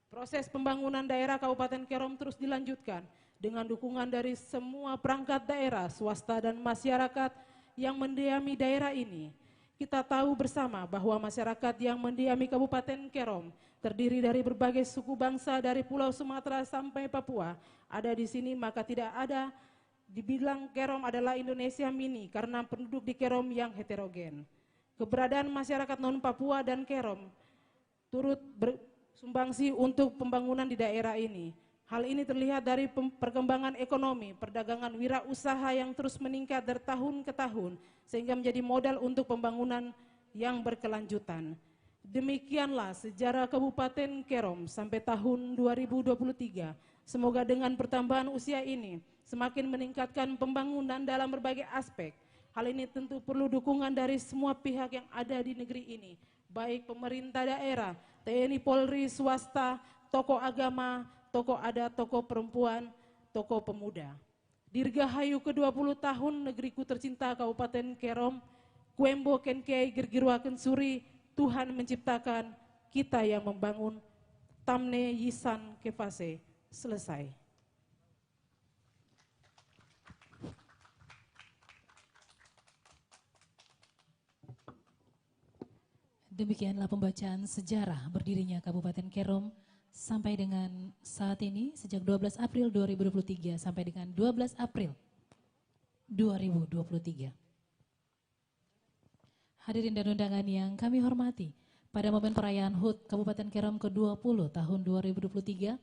Proses pembangunan daerah Kabupaten Kerom terus dilanjutkan dengan dukungan dari semua perangkat daerah, swasta dan masyarakat yang mendiami daerah ini. Kita tahu bersama bahwa masyarakat yang mendiami Kabupaten Kerom terdiri dari berbagai suku bangsa dari Pulau Sumatera sampai Papua. Ada di sini, maka tidak ada dibilang Kerom adalah Indonesia mini karena penduduk di Kerom yang heterogen. Keberadaan masyarakat non-Papua dan Kerom turut bersumbangsi untuk pembangunan di daerah ini. Hal ini terlihat dari perkembangan ekonomi, perdagangan wirausaha yang terus meningkat dari tahun ke tahun, sehingga menjadi modal untuk pembangunan yang berkelanjutan. Demikianlah sejarah Kabupaten Kerom sampai tahun 2023. Semoga dengan pertambahan usia ini semakin meningkatkan pembangunan dalam berbagai aspek. Hal ini tentu perlu dukungan dari semua pihak yang ada di negeri ini, baik pemerintah daerah, TNI, Polri, swasta, tokoh agama, tokoh adat, tokoh perempuan, tokoh pemuda. Dirgahayu ke-20 tahun negeriku tercinta Kabupaten Kerom, Kuembo Kenkiai Girgirwa Kensuri, Tuhan menciptakan, kita yang membangun. Tamne Yisan Kefase. Selesai. Demikianlah pembacaan sejarah berdirinya Kabupaten Kerom sampai dengan saat ini sejak 12 April 2023 sampai dengan 12 April 2023. Hadirin dan undangan yang kami hormati, pada momen perayaan HUT Kabupaten Kerom ke-20 tahun 2023,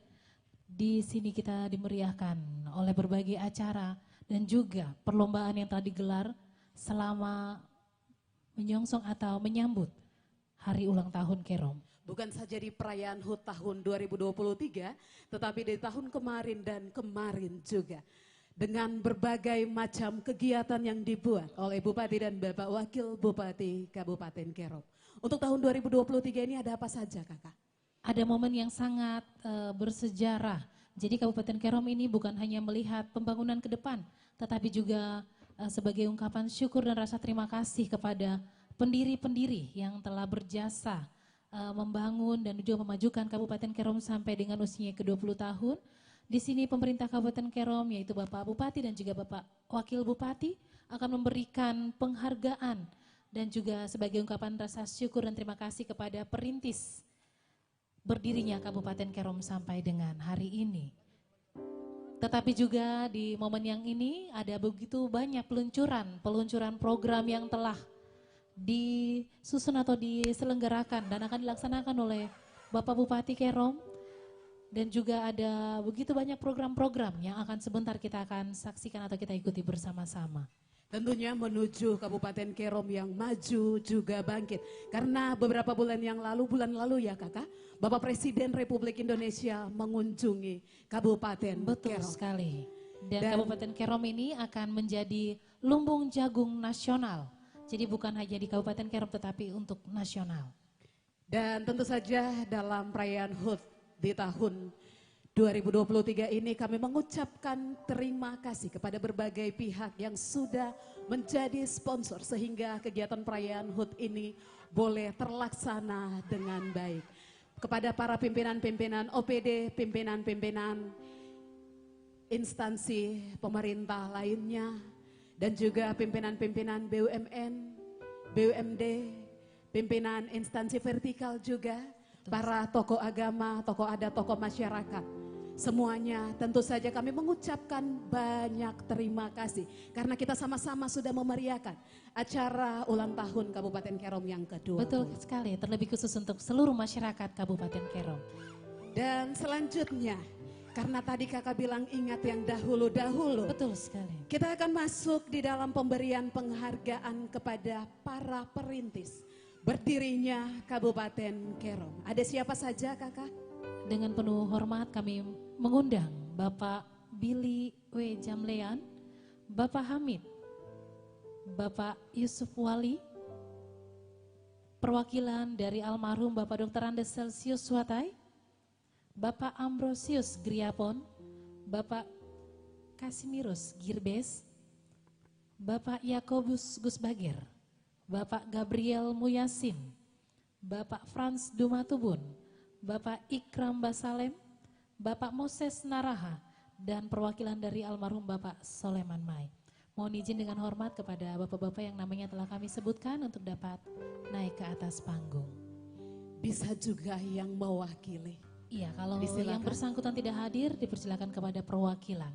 di sini kita dimeriahkan oleh berbagai acara dan juga perlombaan yang telah digelar selama menyongsong atau menyambut Hari Ulang Tahun Kerom. Bukan saja di perayaan HUT tahun 2023, tetapi di tahun kemarin dan kemarin juga. Dengan berbagai macam kegiatan yang dibuat oleh Bupati dan Bapak Wakil Bupati Kabupaten Kerom. Untuk tahun 2023 ini ada apa saja, Kakak? Ada momen yang sangat bersejarah. Jadi Kabupaten Kerom ini bukan hanya melihat pembangunan ke depan, tetapi juga sebagai ungkapan syukur dan rasa terima kasih kepada pendiri-pendiri yang telah berjasa membangun dan juga memajukan Kabupaten Kerom sampai dengan usianya ke-20 tahun. Di sini pemerintah Kabupaten Kerom yaitu Bapak Bupati dan juga Bapak Wakil Bupati akan memberikan penghargaan dan juga sebagai ungkapan rasa syukur dan terima kasih kepada perintis berdirinya Kabupaten Kerom sampai dengan hari ini. Tetapi juga di momen yang ini ada begitu banyak peluncuran program yang telah disusun atau diselenggarakan dan akan dilaksanakan oleh Bapak Bupati Kerom. Dan juga ada begitu banyak program-program yang akan sebentar kita akan saksikan atau kita ikuti bersama-sama. Tentunya menuju Kabupaten Kerom yang maju juga bangkit. Karena beberapa bulan lalu ya Kakak, Bapak Presiden Republik Indonesia mengunjungi Kabupaten Betul Kerom. Sekali. Dan Kabupaten Kerom ini akan menjadi lumbung jagung nasional. Jadi bukan hanya di Kabupaten Kerom tetapi untuk nasional. Dan tentu saja dalam perayaan HUT di tahun 2023 ini kami mengucapkan terima kasih kepada berbagai pihak yang sudah menjadi sponsor sehingga kegiatan perayaan HUT ini boleh terlaksana dengan baik. Kepada para pimpinan-pimpinan OPD, pimpinan-pimpinan instansi pemerintah lainnya, dan juga pimpinan-pimpinan BUMN, BUMD, pimpinan instansi vertikal juga, para tokoh agama, tokoh adat, tokoh masyarakat. Semuanya tentu saja kami mengucapkan banyak terima kasih. Karena kita sama-sama sudah memeriahkan acara ulang tahun Kabupaten Kerom yang kedua. Betul sekali, terlebih khusus untuk seluruh masyarakat Kabupaten Kerom. Dan selanjutnya, karena tadi kakak bilang ingat yang dahulu-dahulu. Betul sekali. Kita akan masuk di dalam pemberian penghargaan kepada para perintis berdirinya Kabupaten Kerom. Ada siapa saja kakak? Dengan penuh hormat kami mengundang Bapak Billy W. Jamlean, Bapak Hamid, Bapak Yusuf Wali, perwakilan dari almarhum Bapak Dr. Andes Celsius Watai, Bapak Ambrosius Griapon, Bapak Kasimirus Girbes, Bapak Yakobus Gusbagir, Bapak Gabriel Muyasin, Bapak Frans Dumatubun, Bapak Ikram Basalem, Bapak Moses Naraha, dan perwakilan dari almarhum Bapak Soleman Mai. Mohon izin dengan hormat kepada bapak-bapak yang namanya telah kami sebutkan untuk dapat naik ke atas panggung. Bisa juga yang mewakili. Iya, kalau Disilakan. yang bersangkutan tidak hadir, dipersilakan kepada perwakilan.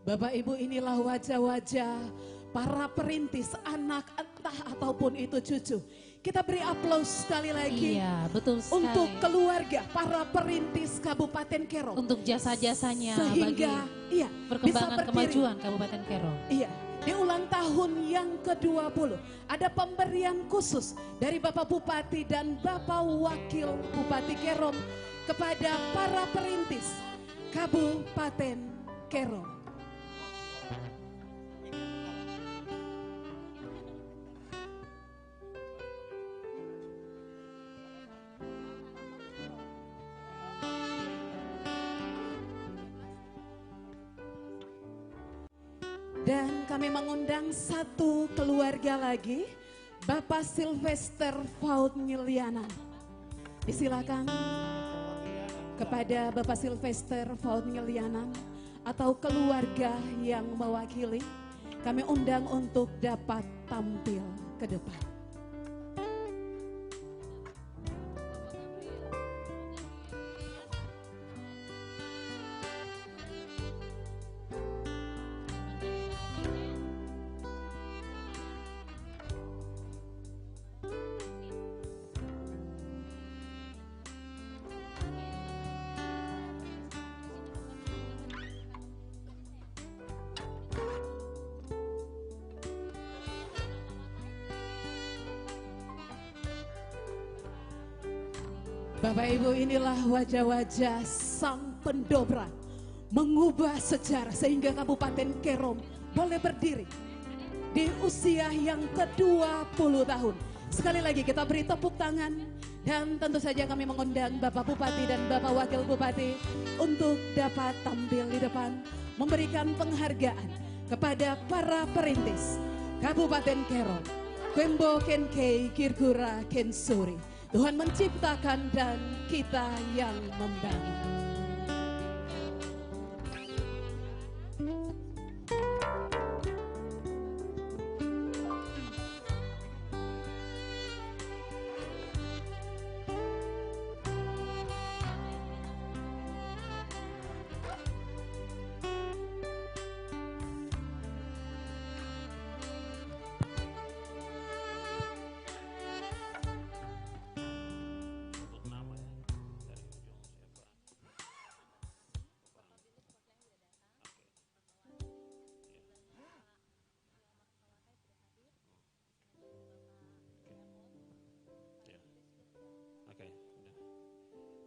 Bapak Ibu, inilah wajah-wajah para perintis, anak entah ataupun itu cucu. Kita beri aplaus sekali lagi. Iya, betul sekali. Untuk keluarga para perintis Kabupaten Kerom. Untuk jasa-jasanya sehingga bagi iya, perkembangan bisa kemajuan Kabupaten Kerom. Iya, di ulang tahun yang ke-20 ada pemberian khusus dari Bapak Bupati dan Bapak Wakil Bupati Kerom kepada para perintis Kabupaten Kerom. Dan kami mengundang satu keluarga lagi, Bapak Sylvester Faudniliana. Disilakan kepada Bapak Sylvester Faudniliana atau keluarga yang mewakili, kami undang untuk dapat tampil ke depan. Bapak Ibu, inilah wajah-wajah sang pendobrak mengubah sejarah sehingga Kabupaten Kerom boleh berdiri di usia yang ke-20 tahun. Sekali lagi kita beri tepuk tangan dan tentu saja kami mengundang Bapak Bupati dan Bapak Wakil Bupati untuk dapat tampil di depan memberikan penghargaan kepada para perintis Kabupaten Kerom. Kwembo Kenkei Kirkura Kensuri. Tuhan menciptakan dan kita yang membangun.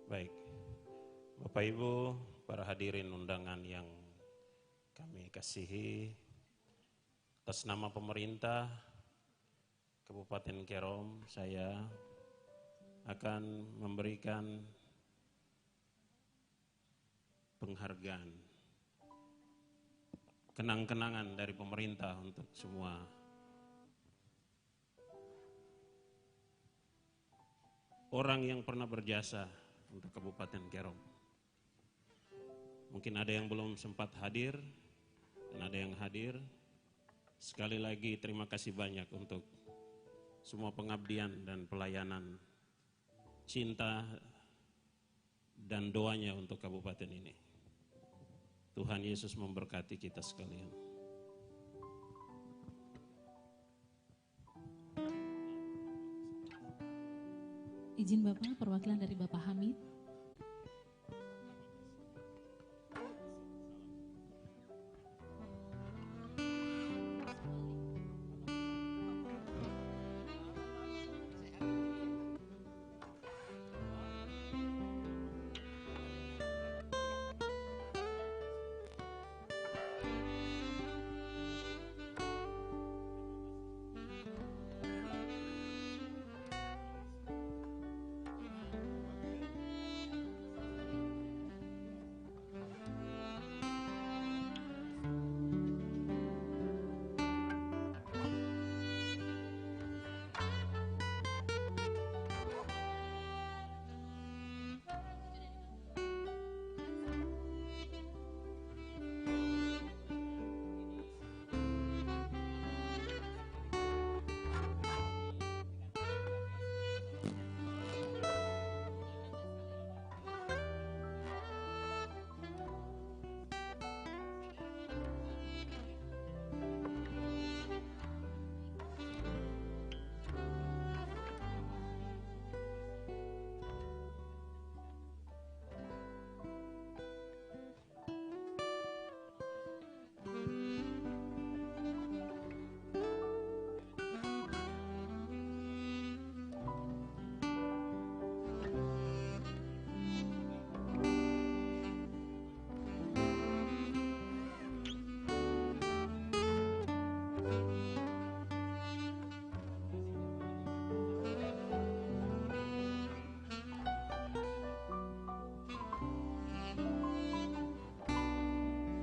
Baik, Bapak Ibu, para hadirin undangan yang kami kasihi, atas nama pemerintah Kabupaten Kerom, saya akan memberikan penghargaan, kenang-kenangan dari pemerintah untuk semua orang yang pernah berjasa untuk Kabupaten Kerom. Mungkin ada yang belum sempat hadir dan ada yang hadir. Sekali lagi terima kasih banyak untuk semua pengabdian dan pelayanan, cinta dan doanya untuk kabupaten ini. Tuhan Yesus memberkati kita sekalian. Izin Bapak, perwakilan dari Bapak Hamid.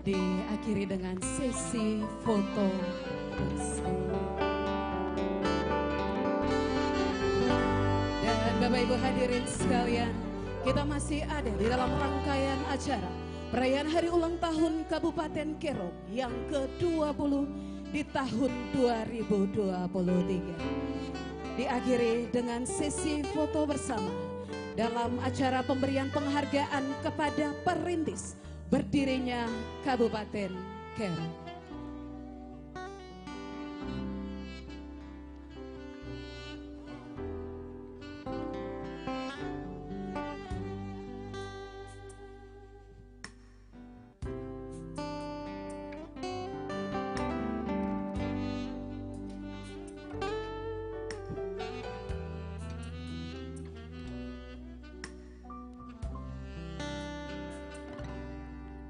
diakhiri dengan sesi foto bersama. Dan Bapak Ibu hadirin sekalian, kita masih ada di dalam rangkaian acara perayaan Hari Ulang Tahun Kabupaten Kerom yang ke-20 di tahun 2023. Diakhiri dengan sesi foto bersama dalam acara pemberian penghargaan kepada perintis berdirinya Kabupaten Kerom.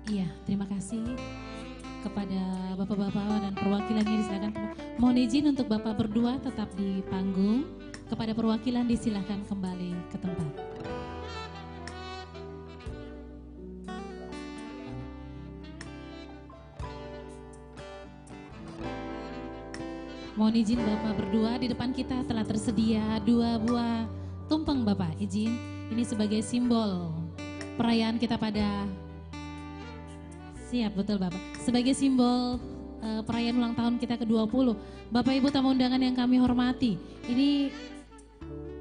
Iya, terima kasih kepada bapak-bapak dan perwakilannya disilakan. Mohon izin untuk bapak berdua tetap di panggung. Kepada perwakilan disilakan kembali ke tempat. Mohon izin bapak berdua, di depan kita telah tersedia 2 buah tumpeng bapak. Izin, ini sebagai simbol perayaan kita pada siap, betul Bapak. Sebagai simbol perayaan ulang tahun kita ke-20. Bapak Ibu tamu undangan yang kami hormati. Ini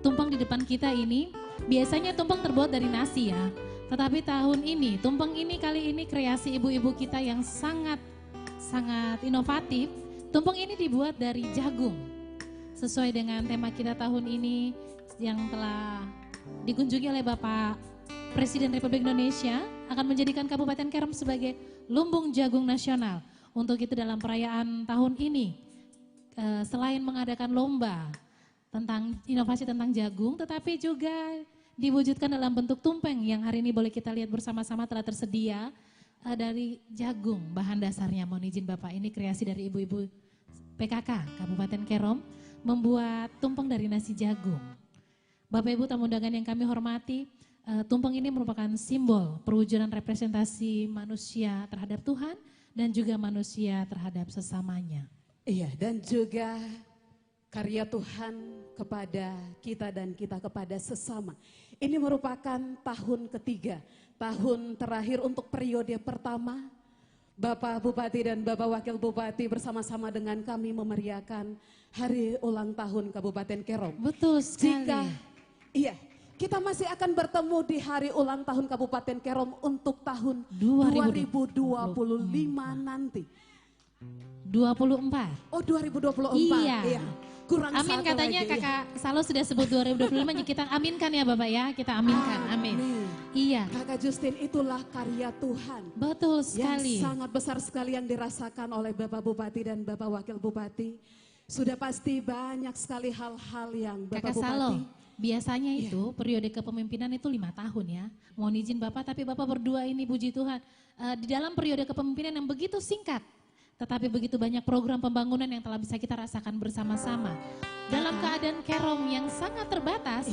tumpeng di depan kita ini, biasanya tumpeng terbuat dari nasi ya. Tetapi tahun ini, tumpeng ini kali ini kreasi ibu-ibu kita yang sangat inovatif. Tumpeng ini dibuat dari jagung. Sesuai dengan tema kita tahun ini yang telah dikunjungi oleh Bapak Presiden Republik Indonesia, akan menjadikan Kabupaten Kerom sebagai lumbung jagung nasional. Untuk itu dalam perayaan tahun ini, selain mengadakan lomba tentang inovasi tentang jagung, tetapi juga diwujudkan dalam bentuk tumpeng yang hari ini boleh kita lihat bersama-sama telah tersedia dari jagung. Bahan dasarnya, mohon izin Bapak, ini kreasi dari ibu-ibu PKK Kabupaten Kerom, membuat tumpeng dari nasi jagung. Bapak Ibu tamu undangan yang kami hormati, tumpeng ini merupakan simbol perwujudan representasi manusia terhadap Tuhan dan juga manusia terhadap sesamanya. Iya, dan juga karya Tuhan kepada kita dan kita kepada sesama. Ini merupakan tahun ketiga, tahun terakhir untuk periode pertama. Bapak Bupati dan Bapak Wakil Bupati bersama-sama dengan kami memeriahkan Hari Ulang Tahun Kabupaten Kerom. Betul sekali. Kita masih akan bertemu di Hari Ulang Tahun Kabupaten Kerom untuk tahun 2025 nanti. 24. Oh 2024. Iya. Kurang amin satu katanya lagi, Kakak Salo sudah sebut 2025, kita aminkan ya Bapak ya, kita aminkan. Amin. Iya. Kakak Justin, itulah karya Tuhan. Betul sekali. Yang sangat besar sekali yang dirasakan oleh Bapak Bupati dan Bapak Wakil Bupati. Sudah pasti banyak sekali hal-hal yang Bapak Kakak Bupati. Salo, biasanya itu periode kepemimpinan itu 5 tahun ya. Mohon izin Bapak, tapi Bapak berdua ini puji Tuhan, di dalam periode kepemimpinan yang begitu singkat, tetapi begitu banyak program pembangunan yang telah bisa kita rasakan bersama-sama. Dalam keadaan Kerom yang sangat terbatas,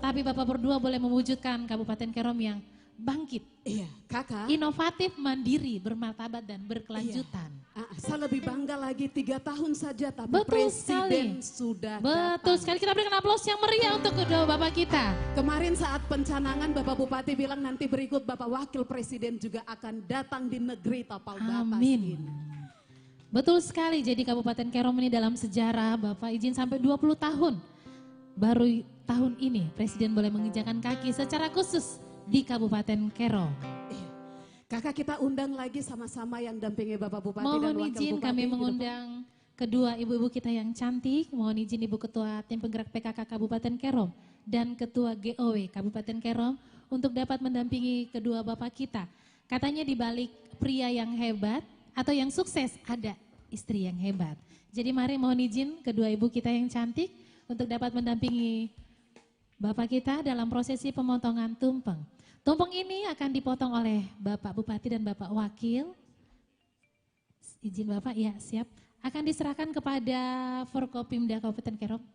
tapi Bapak berdua boleh mewujudkan Kabupaten Kerom yang bangkit. Iya, Kakak. Inovatif, mandiri, bermartabat dan berkelanjutan. Saya lebih bangga lagi 3 tahun saja, tapi Betul Presiden sekali. sudah Betul datang. sekali, kita berikan aplaus yang meriah untuk kedua Bapak kita. Kemarin saat pencanangan Bapak Bupati bilang nanti berikut Bapak Wakil Presiden juga akan datang di negeri tapal batas Amin. ini. Betul sekali, jadi Kabupaten Kerom ini dalam sejarah Bapak izin sampai 20 tahun. Baru tahun ini Presiden boleh menginjakan kaki secara khusus di Kabupaten Kerom. Kakak, kita undang lagi sama-sama yang dampingi Bapak Bupati dan Mohon Wakil izin Bupati. kami di depan. mengundang kedua ibu-ibu kita yang cantik. Mohon izin Ibu Ketua Tim Penggerak PKK Kabupaten Kerom dan Ketua GOW Kabupaten Kerom untuk dapat mendampingi kedua Bapak kita. Katanya di balik pria yang hebat atau yang sukses ada istri yang hebat. Jadi mari mohon izin kedua ibu kita yang cantik untuk dapat mendampingi Bapak kita dalam prosesi pemotongan tumpeng. Tumpeng ini akan dipotong oleh Bapak Bupati dan Bapak Wakil. Izin Bapak, ya siap. Akan diserahkan kepada Forkopimda Kabupaten Kerom.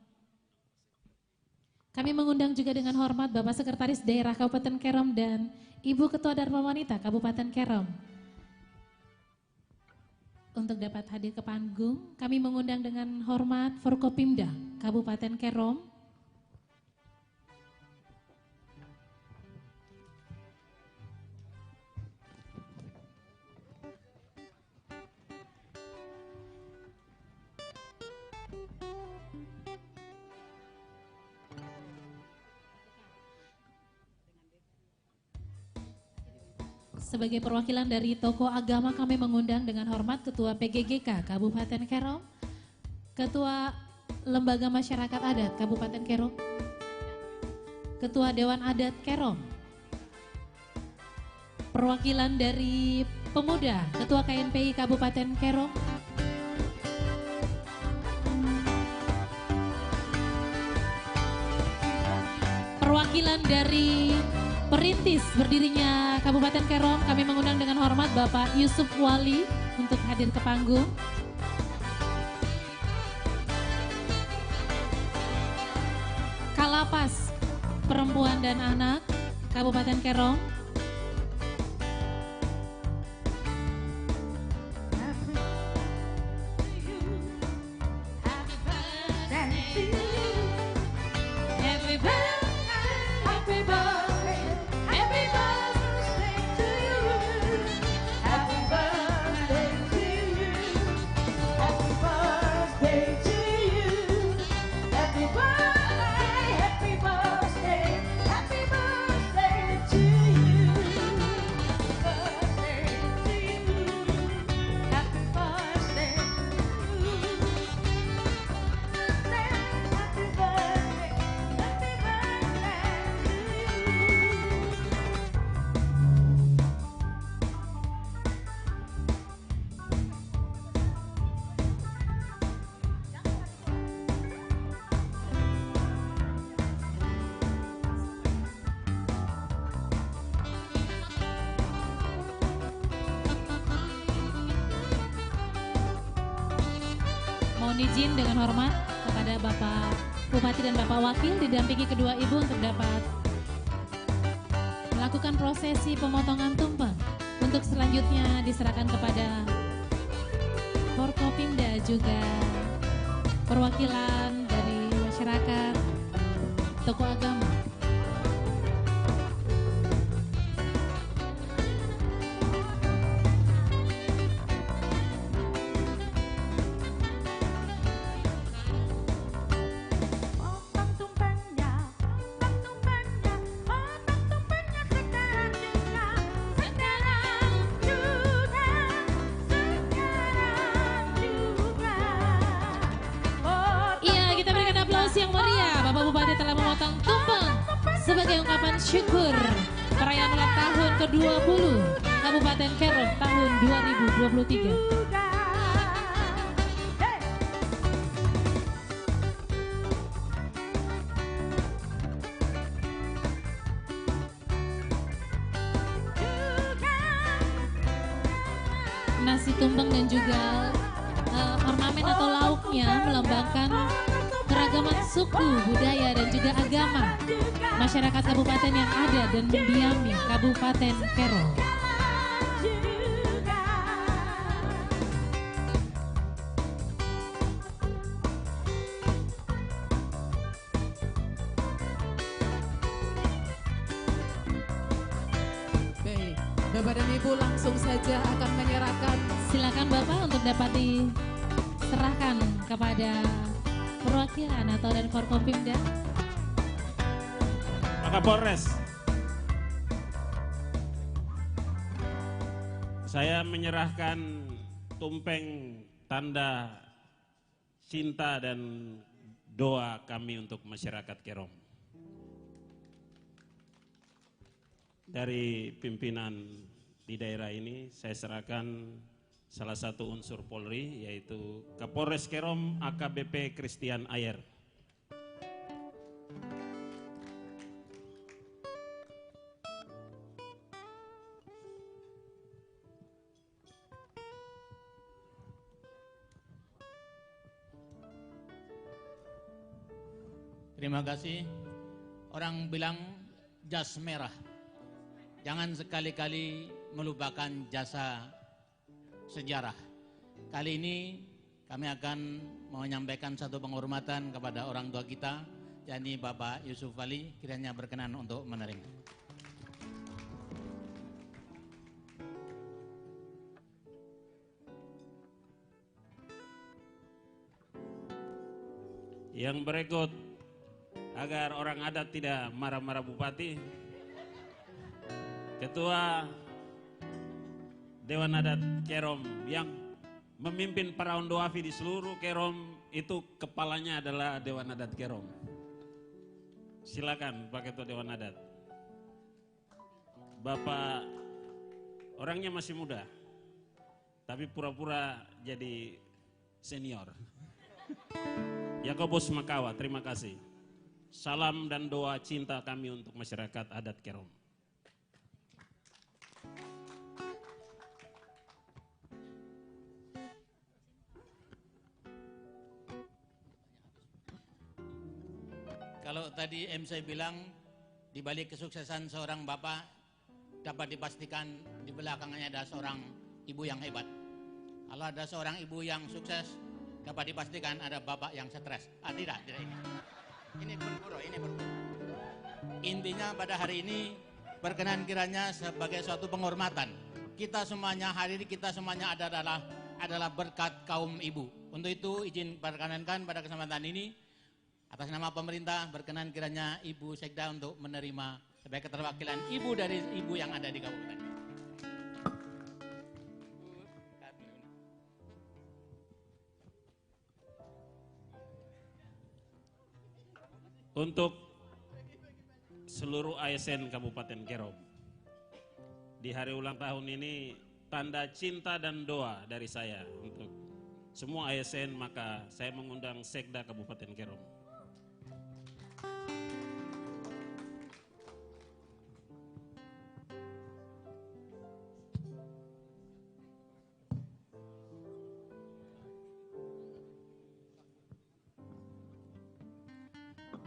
Kami mengundang juga dengan hormat Bapak Sekretaris Daerah Kabupaten Kerom dan Ibu Ketua Dharma Wanita Kabupaten Kerom. untuk dapat hadir ke panggung, kami mengundang dengan hormat Forkopimda Kabupaten Kerom. Sebagai perwakilan dari tokoh agama kami mengundang dengan hormat Ketua PGGK Kabupaten Kerom, Ketua Lembaga Masyarakat Adat Kabupaten Kerom, Ketua Dewan Adat Kerom, perwakilan dari pemuda Ketua KNPI Kabupaten Kerom, perwakilan dari perintis berdirinya Kabupaten Kerom, kami mengundang dengan hormat Bapak Yusuf Wali untuk hadir ke panggung. Kalapas Perempuan dan Anak Kabupaten Kerom. Mohon izin dengan hormat kepada Bapak Bupati dan Bapak Wakil didampingi kedua ibu untuk dapat melakukan prosesi pemotongan tumpeng. Untuk selanjutnya diserahkan kepada Forkopimda juga perwakilan dari masyarakat, tokoh agama. Yang meriah, Bapak Bupati telah memotong tumpeng sebagai ungkapan syukur perayaan ulang tahun ke-20 Kabupaten Kerom tahun 2023. Nasi tumpeng dan juga ornamen atau lauknya melambangkan keragaman suku, budaya, dan juga agama masyarakat kabupaten yang ada dan mendiami Kabupaten Kerom. Baik, Bapak dan Ibu langsung saja akan menyerahkan. Silakan Bapak untuk dapat diserahkan kepada perwakilan atau dari Forkopimda. Pak Kapolres, saya menyerahkan tumpeng tanda cinta dan doa kami untuk masyarakat Kerom. Dari pimpinan di daerah ini saya serahkan salah satu unsur Polri, yaitu Kapolres Kerom AKBP Christian Ayer. Terima kasih. Orang bilang jas merah. Jangan sekali-kali melupakan jasa sejarah. Kali ini kami akan menyampaikan satu penghormatan kepada orang tua kita, yakni Bapak Yusuf Ali, kiranya berkenan untuk menerima. Yang berikut, agar orang adat tidak marah-marah Bupati, Ketua Dewan Adat Kerom yang memimpin para ondoafi di seluruh Kerom, itu kepalanya adalah Dewan Adat Kerom. Silakan Pak Ketua Dewan Adat. Bapak orangnya masih muda, tapi pura-pura jadi senior. Yakobus Makawa, terima kasih. Salam dan doa cinta kami untuk masyarakat adat Kerom. Kalau tadi MC bilang di balik kesuksesan seorang bapak dapat dipastikan di belakangnya ada seorang ibu yang hebat. Kalau ada seorang ibu yang sukses dapat dipastikan ada bapak yang stres. Tidak ini. Ini berguru. Intinya pada hari ini berkenan kiranya sebagai suatu penghormatan. Kita semuanya hari ini adalah berkat kaum ibu. Untuk itu izin perkenankan pada kesempatan ini atas nama pemerintah berkenan kiranya Ibu Sekda untuk menerima sebagai keterwakilan ibu dari ibu yang ada di kabupaten. Untuk seluruh ASN Kabupaten Kerom, di hari ulang tahun ini tanda cinta dan doa dari saya untuk semua ASN, maka saya mengundang Sekda Kabupaten Kerom.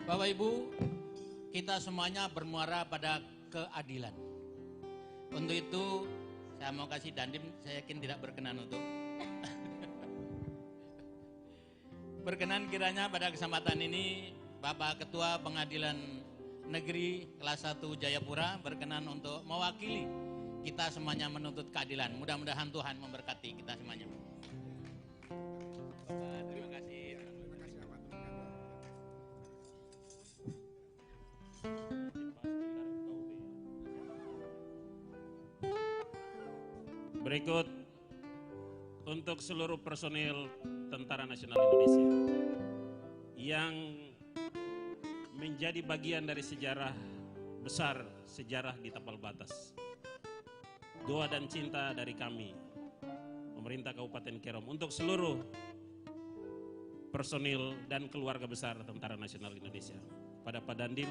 Bapak Ibu, kita semuanya bermuara pada keadilan. Untuk itu saya mau kasih Dandim, saya yakin tidak berkenan untuk berkenan kiranya pada kesempatan ini Bapak Ketua Pengadilan Negeri Kelas 1 Jayapura berkenan untuk mewakili kita semuanya menuntut keadilan. Mudah-mudahan Tuhan memberkati kita semuanya. Terima kasih. Berikut untuk seluruh personil Tentara Nasional Indonesia yang menjadi bagian dari sejarah besar, sejarah di Tapal Batas. Doa dan cinta dari kami, pemerintah Kabupaten Kerom, untuk seluruh personil dan keluarga besar Tentara Nasional Indonesia. Pada Pak Dandim,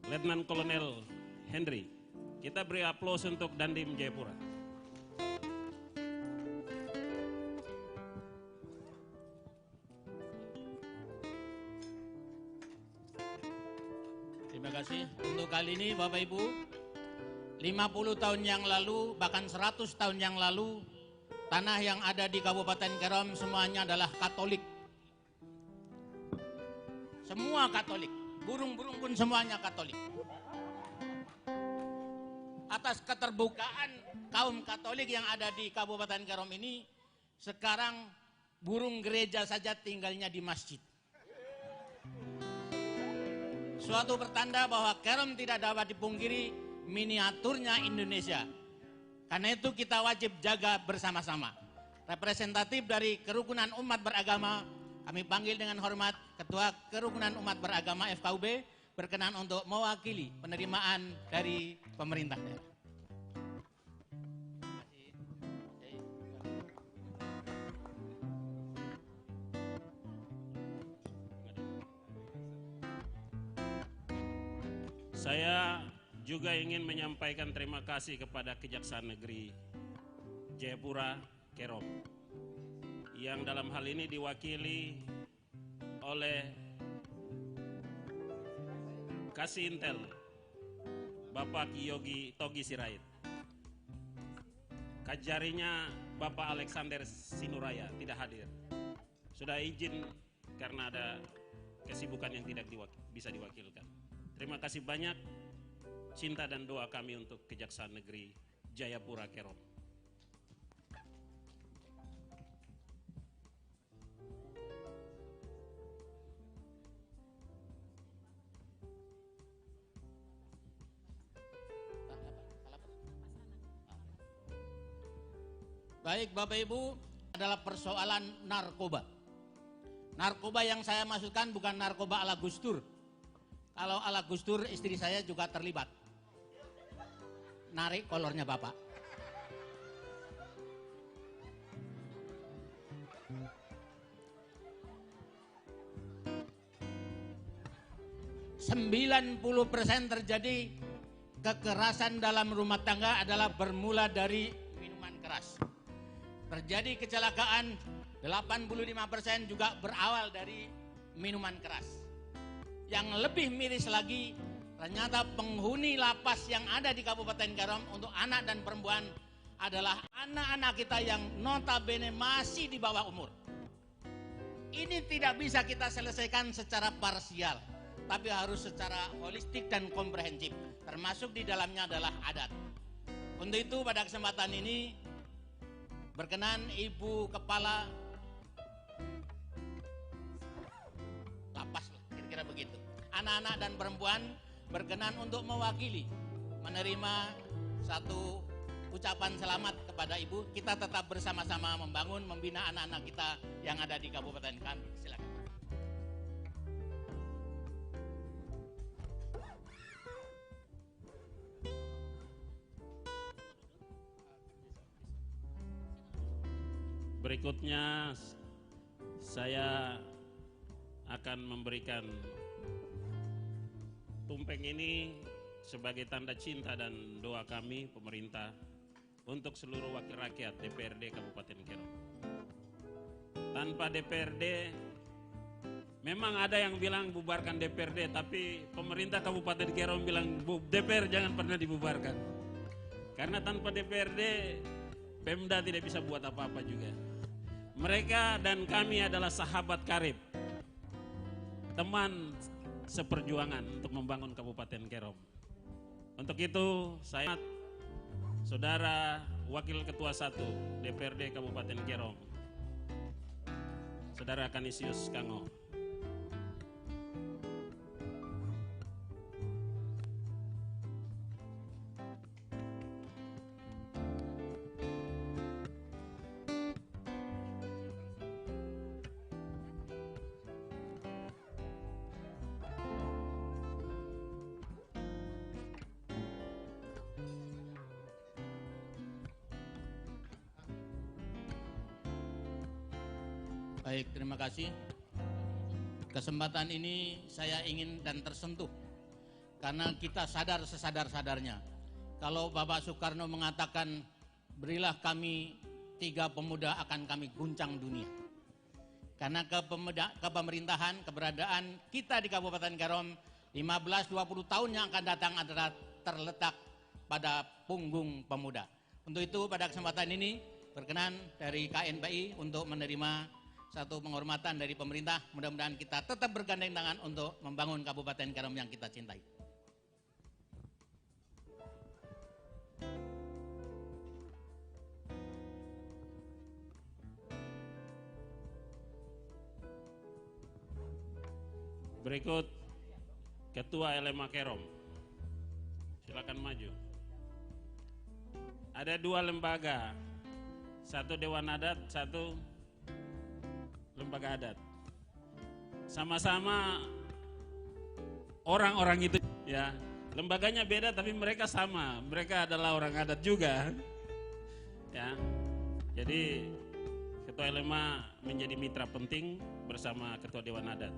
Letnan Kolonel Henry, kita beri aplaus untuk Dandim Jayapura. Terima kasih. Untuk kali ini Bapak Ibu, 50 tahun yang lalu, bahkan 100 tahun yang lalu, tanah yang ada di Kabupaten Kerom semuanya adalah Katolik. Semua Katolik, burung-burung pun semuanya Katolik. Atas keterbukaan kaum Katolik yang ada di Kabupaten Kerom ini, sekarang burung gereja saja tinggalnya di masjid. Suatu pertanda bahwa Kerom tidak dapat dipungkiri miniaturnya Indonesia. Karena itu kita wajib jaga bersama-sama. Representatif dari Kerukunan Umat Beragama, kami panggil dengan hormat Ketua Kerukunan Umat Beragama FKUB berkenan untuk mewakili penerimaan dari pemerintah daerah. Saya juga ingin menyampaikan terima kasih kepada Kejaksaan Negeri Jayapura Kerom yang dalam hal ini diwakili oleh Kasih Intel Bapak Yogi Togi Sirait. Kajarinya Bapak Alexander Sinuraya tidak hadir. Sudah izin karena ada kesibukan yang tidak bisa diwakilkan. Terima kasih banyak. Cinta dan doa kami untuk Kejaksaan Negeri Jayapura Kerom. Baik Bapak Ibu, adalah persoalan narkoba. Narkoba yang saya maksudkan bukan narkoba ala Gus Dur. Kalau ala Gus Dur istri saya juga terlibat. Narik kolornya Bapak. %90 terjadi kekerasan dalam rumah tangga adalah bermula dari minuman keras. Terjadi kecelakaan 85% juga berawal dari minuman keras. Yang lebih miris lagi, ternyata penghuni lapas yang ada di Kabupaten Kerom untuk anak dan perempuan adalah anak-anak kita yang notabene masih di bawah umur. Ini tidak bisa kita selesaikan secara parsial, tapi harus secara holistik dan komprehensif, termasuk di dalamnya adalah adat. Untuk itu pada kesempatan ini, berkenan Ibu Kepala Lapas, kira-kira begitu. Anak-anak dan perempuan berkenan untuk mewakili, menerima satu ucapan selamat kepada Ibu. Kita tetap bersama-sama membangun, membina anak-anak kita yang ada di Kabupaten kami. Silakan. Berikutnya saya akan memberikan tumpeng ini sebagai tanda cinta dan doa kami pemerintah untuk seluruh wakil rakyat DPRD Kabupaten Kerom. Tanpa DPRD, memang ada yang bilang bubarkan DPRD, tapi pemerintah Kabupaten Kerom bilang DPR jangan pernah dibubarkan. Karena tanpa DPRD, Pemda tidak bisa buat apa-apa juga. Mereka dan kami adalah sahabat karib, teman seperjuangan untuk membangun Kabupaten Kerom. Untuk itu saya Saudara Wakil Ketua 1 DPRD Kabupaten Kerom, Saudara Kanisius Kango. Baik, terima kasih. Kesempatan ini saya ingin dan tersentuh karena kita sadar sesadar-sadarnya. Kalau Bapak Soekarno mengatakan berilah kami 3 pemuda akan kami guncang dunia. Karena kepemerintahan, keberadaan kita di Kabupaten Kerom 15-20 tahun yang akan datang adalah terletak pada punggung pemuda. Untuk itu pada kesempatan ini berkenan dari KNPI untuk menerima satu penghormatan dari pemerintah. Mudah-mudahan kita tetap bergandeng tangan untuk membangun Kabupaten Kerom yang kita cintai. Berikut Ketua LMA Kerom. Silakan maju. Ada 2 lembaga, 1 Dewan Adat, 1 lembaga adat. Sama-sama orang-orang itu ya. Lembaganya beda tapi mereka sama. Mereka adalah orang adat juga. Ya. Jadi Ketua LMA menjadi mitra penting bersama Ketua Dewan Adat.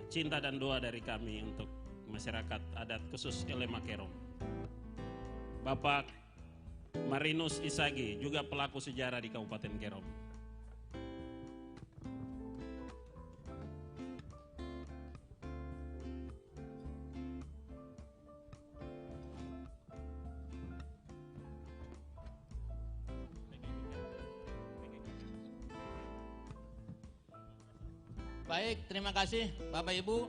Cinta dan doa dari kami untuk masyarakat adat khusus LMA Kerom. Bapak Marinus Isagi juga pelaku sejarah di Kabupaten Kerom. Baik, terima kasih Bapak Ibu.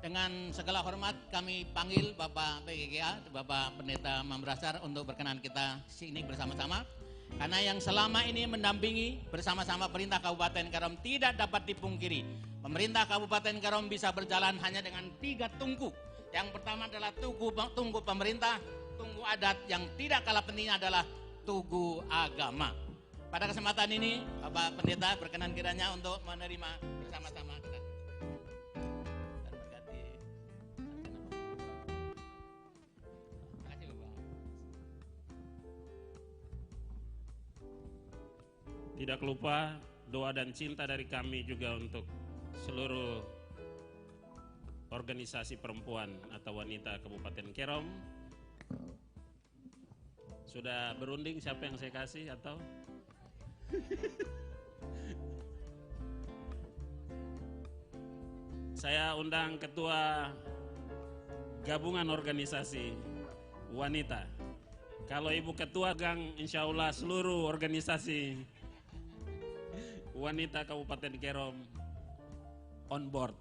Dengan segala hormat kami panggil Bapak PGGA, Bapak Pendeta Mambrasar untuk berkenan kita sini bersama-sama. Karena yang selama ini mendampingi bersama-sama perintah Kabupaten Kerom tidak dapat dipungkiri. Pemerintah Kabupaten Kerom bisa berjalan hanya dengan 3 tungku. Yang pertama adalah tunggu pemerintah, tunggu adat, yang tidak kalah pentingnya adalah tugu agama. Pada kesempatan ini Bapak Pendeta berkenan kiranya untuk menerima bersama-sama kita. Tidak lupa doa dan cinta dari kami juga untuk seluruh organisasi perempuan atau wanita Kabupaten Kerom. Sudah berunding siapa yang saya kasih atau? Saya undang Ketua Gabungan Organisasi Wanita. Kalau Ibu Ketua Gang, insya Allah seluruh organisasi wanita Kabupaten Kerom on board.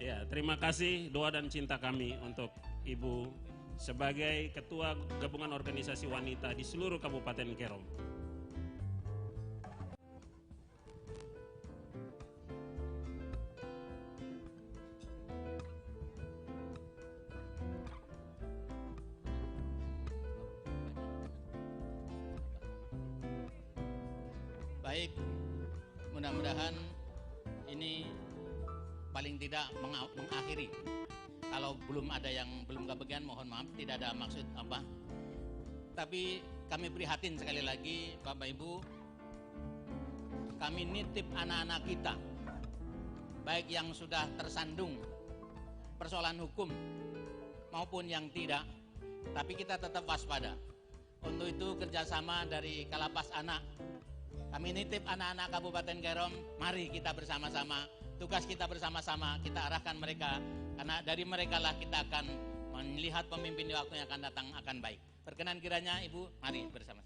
Ya, terima kasih doa dan cinta kami untuk Ibu sebagai Ketua Gabungan Organisasi Wanita di seluruh Kabupaten Kerom. Baik, mudah-mudahan ini paling tidak mengakhiri. Kalau belum ada yang belum kebagian, mohon maaf, tidak ada maksud apa. Tapi kami prihatin sekali lagi Bapak Ibu, kami nitip anak-anak kita, baik yang sudah tersandung persoalan hukum maupun yang tidak, tapi kita tetap waspada. Untuk itu kerjasama dari Kalapas Anak, kami nitip anak-anak Kabupaten Kerom, mari kita bersama-sama, tugas kita bersama-sama, kita arahkan mereka, karena dari mereka lah kita akan melihat pemimpin di waktu yang akan datang akan baik. Berkenan kiranya Ibu, mari bersama.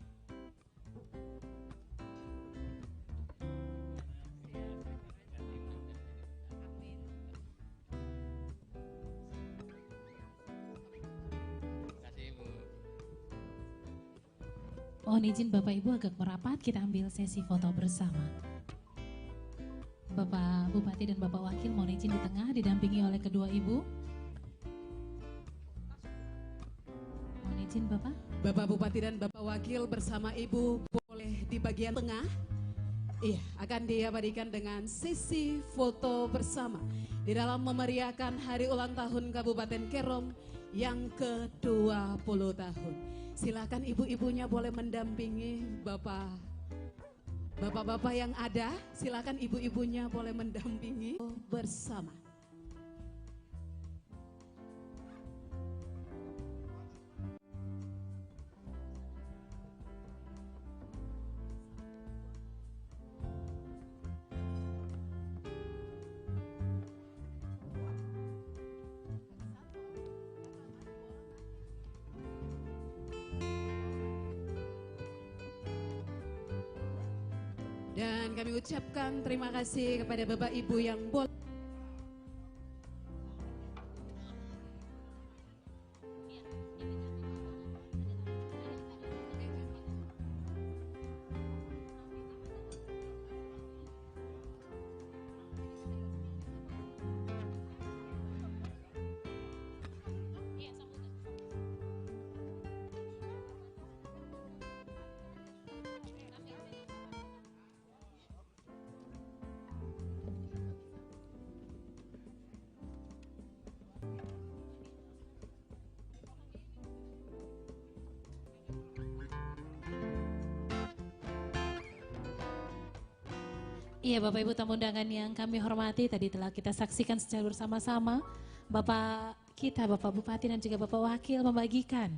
Mohon izin Bapak Ibu agak merapat, kita ambil sesi foto bersama. Bapak Bupati dan Bapak Wakil mohon izin di tengah didampingi oleh kedua Ibu. Mohon izin Bapak. Bapak Bupati dan Bapak Wakil bersama Ibu boleh di bagian tengah. Iya, akan diabadikan dengan sesi foto bersama di dalam memeriahkan hari ulang tahun Kabupaten Kerom yang ke-20 tahun. Silakan ibu-ibunya boleh mendampingi bapak-bapak yang ada. Silakan ibu-ibunya boleh mendampingi bersama. Dan kami ucapkan terima kasih kepada Bapak Ibu yang boleh Iya Bapak Ibu tamu undangan yang kami hormati, tadi telah kita saksikan secara bersama-sama Bapak kita, Bapak Bupati dan juga Bapak Wakil membagikan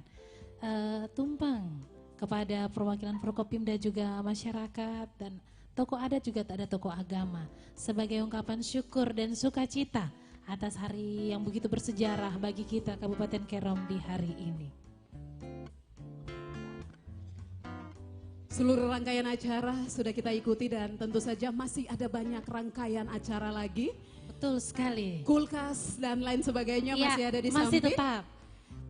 tumpeng kepada perwakilan Forkopimda juga masyarakat dan tokoh adat juga tak ada tokoh agama sebagai ungkapan syukur dan sukacita atas hari yang begitu bersejarah bagi kita Kabupaten Kerom di hari ini. Seluruh rangkaian acara sudah kita ikuti dan tentu saja masih ada banyak rangkaian acara lagi. Betul sekali. Kulkas dan lain sebagainya Ya, masih ada di masih samping. tetap.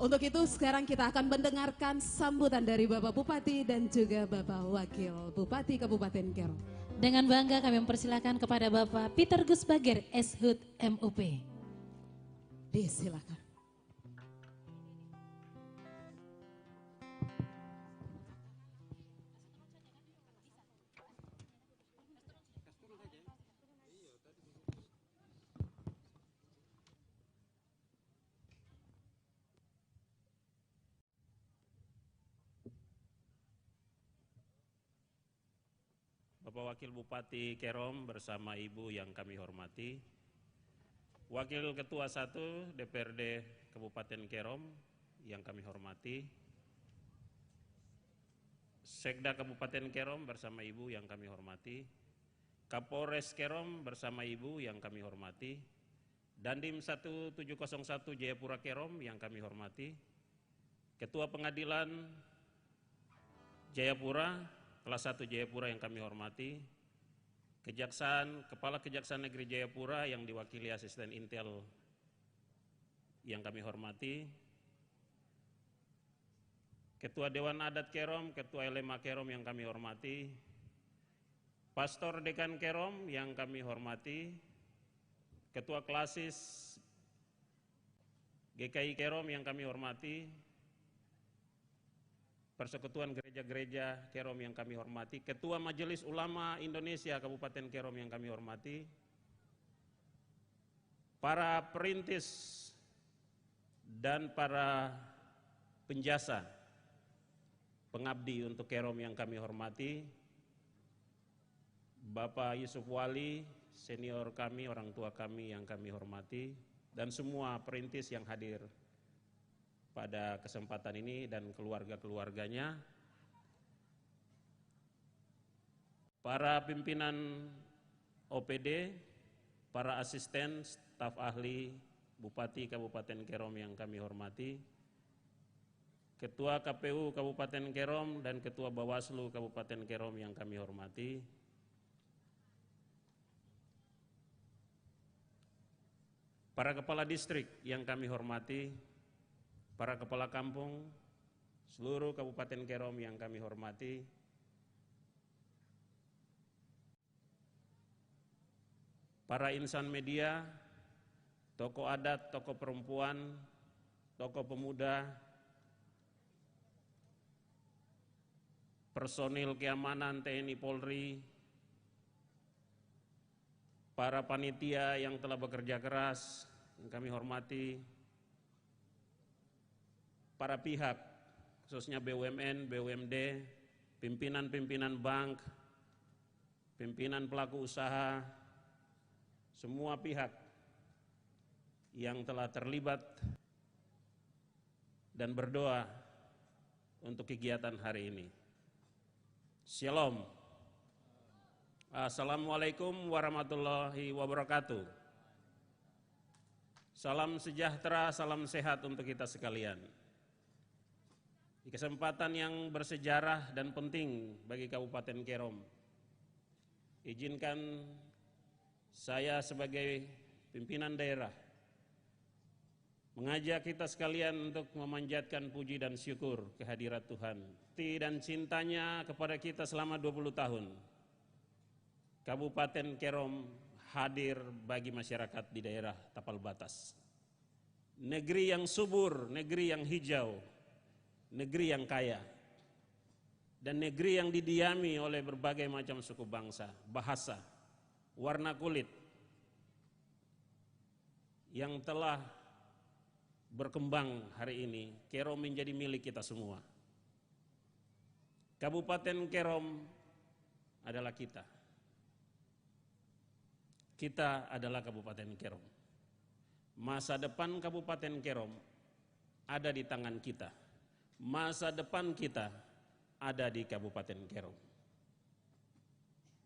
Untuk itu sekarang kita akan mendengarkan sambutan dari Bapak Bupati dan juga Bapak Wakil Bupati Kabupaten Kerom. Dengan bangga kami mempersilahkan kepada Bapak Peter Gus Bager, SHUT MUP. Disilakan. Bapak Wakil Bupati Kerom bersama Ibu yang kami hormati, Wakil Ketua 1 DPRD Kabupaten Kerom yang kami hormati, Sekda Kabupaten Kerom bersama Ibu yang kami hormati, Kapolres Kerom bersama Ibu yang kami hormati, Dandim 1701 Jayapura Kerom yang kami hormati, Ketua Pengadilan Jayapura Kelas 1 Jayapura yang kami hormati, Kepala Kejaksaan Negeri Jayapura yang diwakili Asisten Intel yang kami hormati, Ketua Dewan Adat Kerom, Ketua LMA Kerom yang kami hormati, Pastor Dekan Kerom yang kami hormati, Ketua Klasis GKI Kerom yang kami hormati, Persekutuan Gereja-Gereja Kerom yang kami hormati, Ketua Majelis Ulama Indonesia Kabupaten Kerom yang kami hormati, para perintis dan para penjasa pengabdi untuk Kerom yang kami hormati, Bapak Yusuf Wali, senior kami, orang tua kami yang kami hormati, dan semua perintis yang hadir pada kesempatan ini dan keluarga-keluarganya, para pimpinan OPD, para asisten, staf ahli Bupati Kabupaten Kerom yang kami hormati, Ketua KPU Kabupaten Kerom dan Ketua Bawaslu Kabupaten Kerom yang kami hormati, para kepala distrik yang kami hormati, para kepala kampung, seluruh Kabupaten Kerom yang kami hormati, para insan media, tokoh adat, tokoh perempuan, tokoh pemuda, personil keamanan TNI Polri, para panitia yang telah bekerja keras yang kami hormati, para pihak, khususnya BUMN, BUMD, pimpinan-pimpinan bank, pimpinan pelaku usaha, semua pihak yang telah terlibat dan berdoa untuk kegiatan hari ini. Shalom. Assalamualaikum warahmatullahi wabarakatuh. Salam sejahtera, salam sehat untuk kita sekalian. Di kesempatan yang bersejarah dan penting bagi Kabupaten Kerom, izinkan saya sebagai pimpinan daerah mengajak kita sekalian untuk memanjatkan puji dan syukur kehadirat Tuhan dan cintanya kepada kita selama 20 tahun. Kabupaten Kerom hadir bagi masyarakat di daerah tapal batas. Negeri yang subur, negeri yang hijau, negeri yang kaya, dan negeri yang didiami oleh berbagai macam suku bangsa, bahasa, warna kulit, yang telah berkembang hari ini. Kerom menjadi milik kita semua. Kabupaten Kerom adalah kita. Kita adalah Kabupaten Kerom. Masa depan Kabupaten Kerom ada di tangan kita. Masa depan kita ada di Kabupaten Kerom.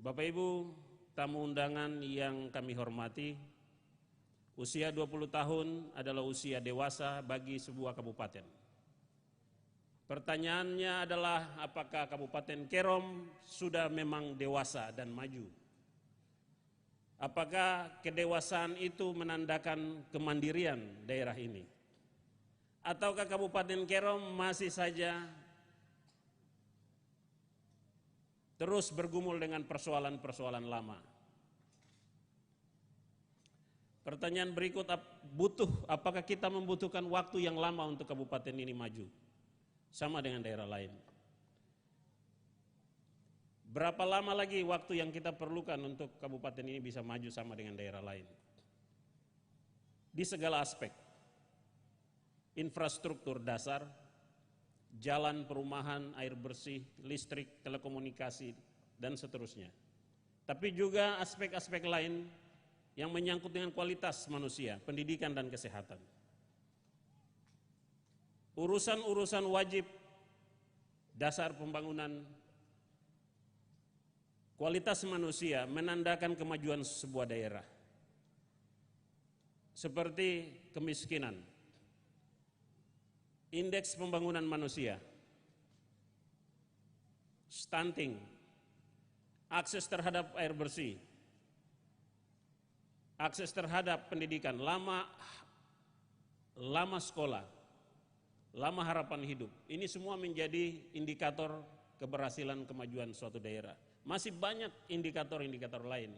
Bapak Ibu, tamu undangan yang kami hormati, usia 20 tahun adalah usia dewasa bagi sebuah kabupaten. Pertanyaannya adalah apakah Kabupaten Kerom sudah memang dewasa dan maju? Apakah kedewasaan itu menandakan kemandirian daerah ini? Ataukah Kabupaten Kerom masih saja terus bergumul dengan persoalan-persoalan lama? Pertanyaan berikut, apakah kita membutuhkan waktu yang lama untuk kabupaten ini maju? Sama dengan daerah lain. Berapa lama lagi waktu yang kita perlukan untuk kabupaten ini bisa maju sama dengan daerah lain? Di segala aspek. Infrastruktur dasar, jalan, perumahan, air bersih, listrik, telekomunikasi, dan seterusnya. Tapi juga aspek-aspek lain yang menyangkut dengan kualitas manusia, pendidikan dan kesehatan. Urusan-urusan wajib dasar pembangunan kualitas manusia menandakan kemajuan sebuah daerah. Seperti kemiskinan, indeks pembangunan manusia, stunting, akses terhadap air bersih, akses terhadap pendidikan, lama sekolah, lama harapan hidup. Ini semua menjadi indikator keberhasilan kemajuan suatu daerah. Masih banyak indikator-indikator lain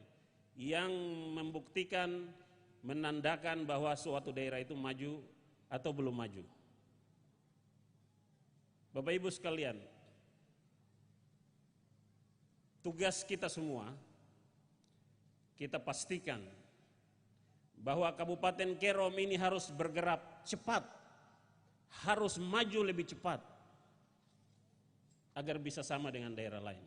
yang membuktikan, menandakan bahwa suatu daerah itu maju atau belum maju. Bapak Ibu sekalian, tugas kita semua, kita pastikan bahwa Kabupaten Kerom ini harus bergerak cepat, harus maju lebih cepat agar bisa sama dengan daerah lain.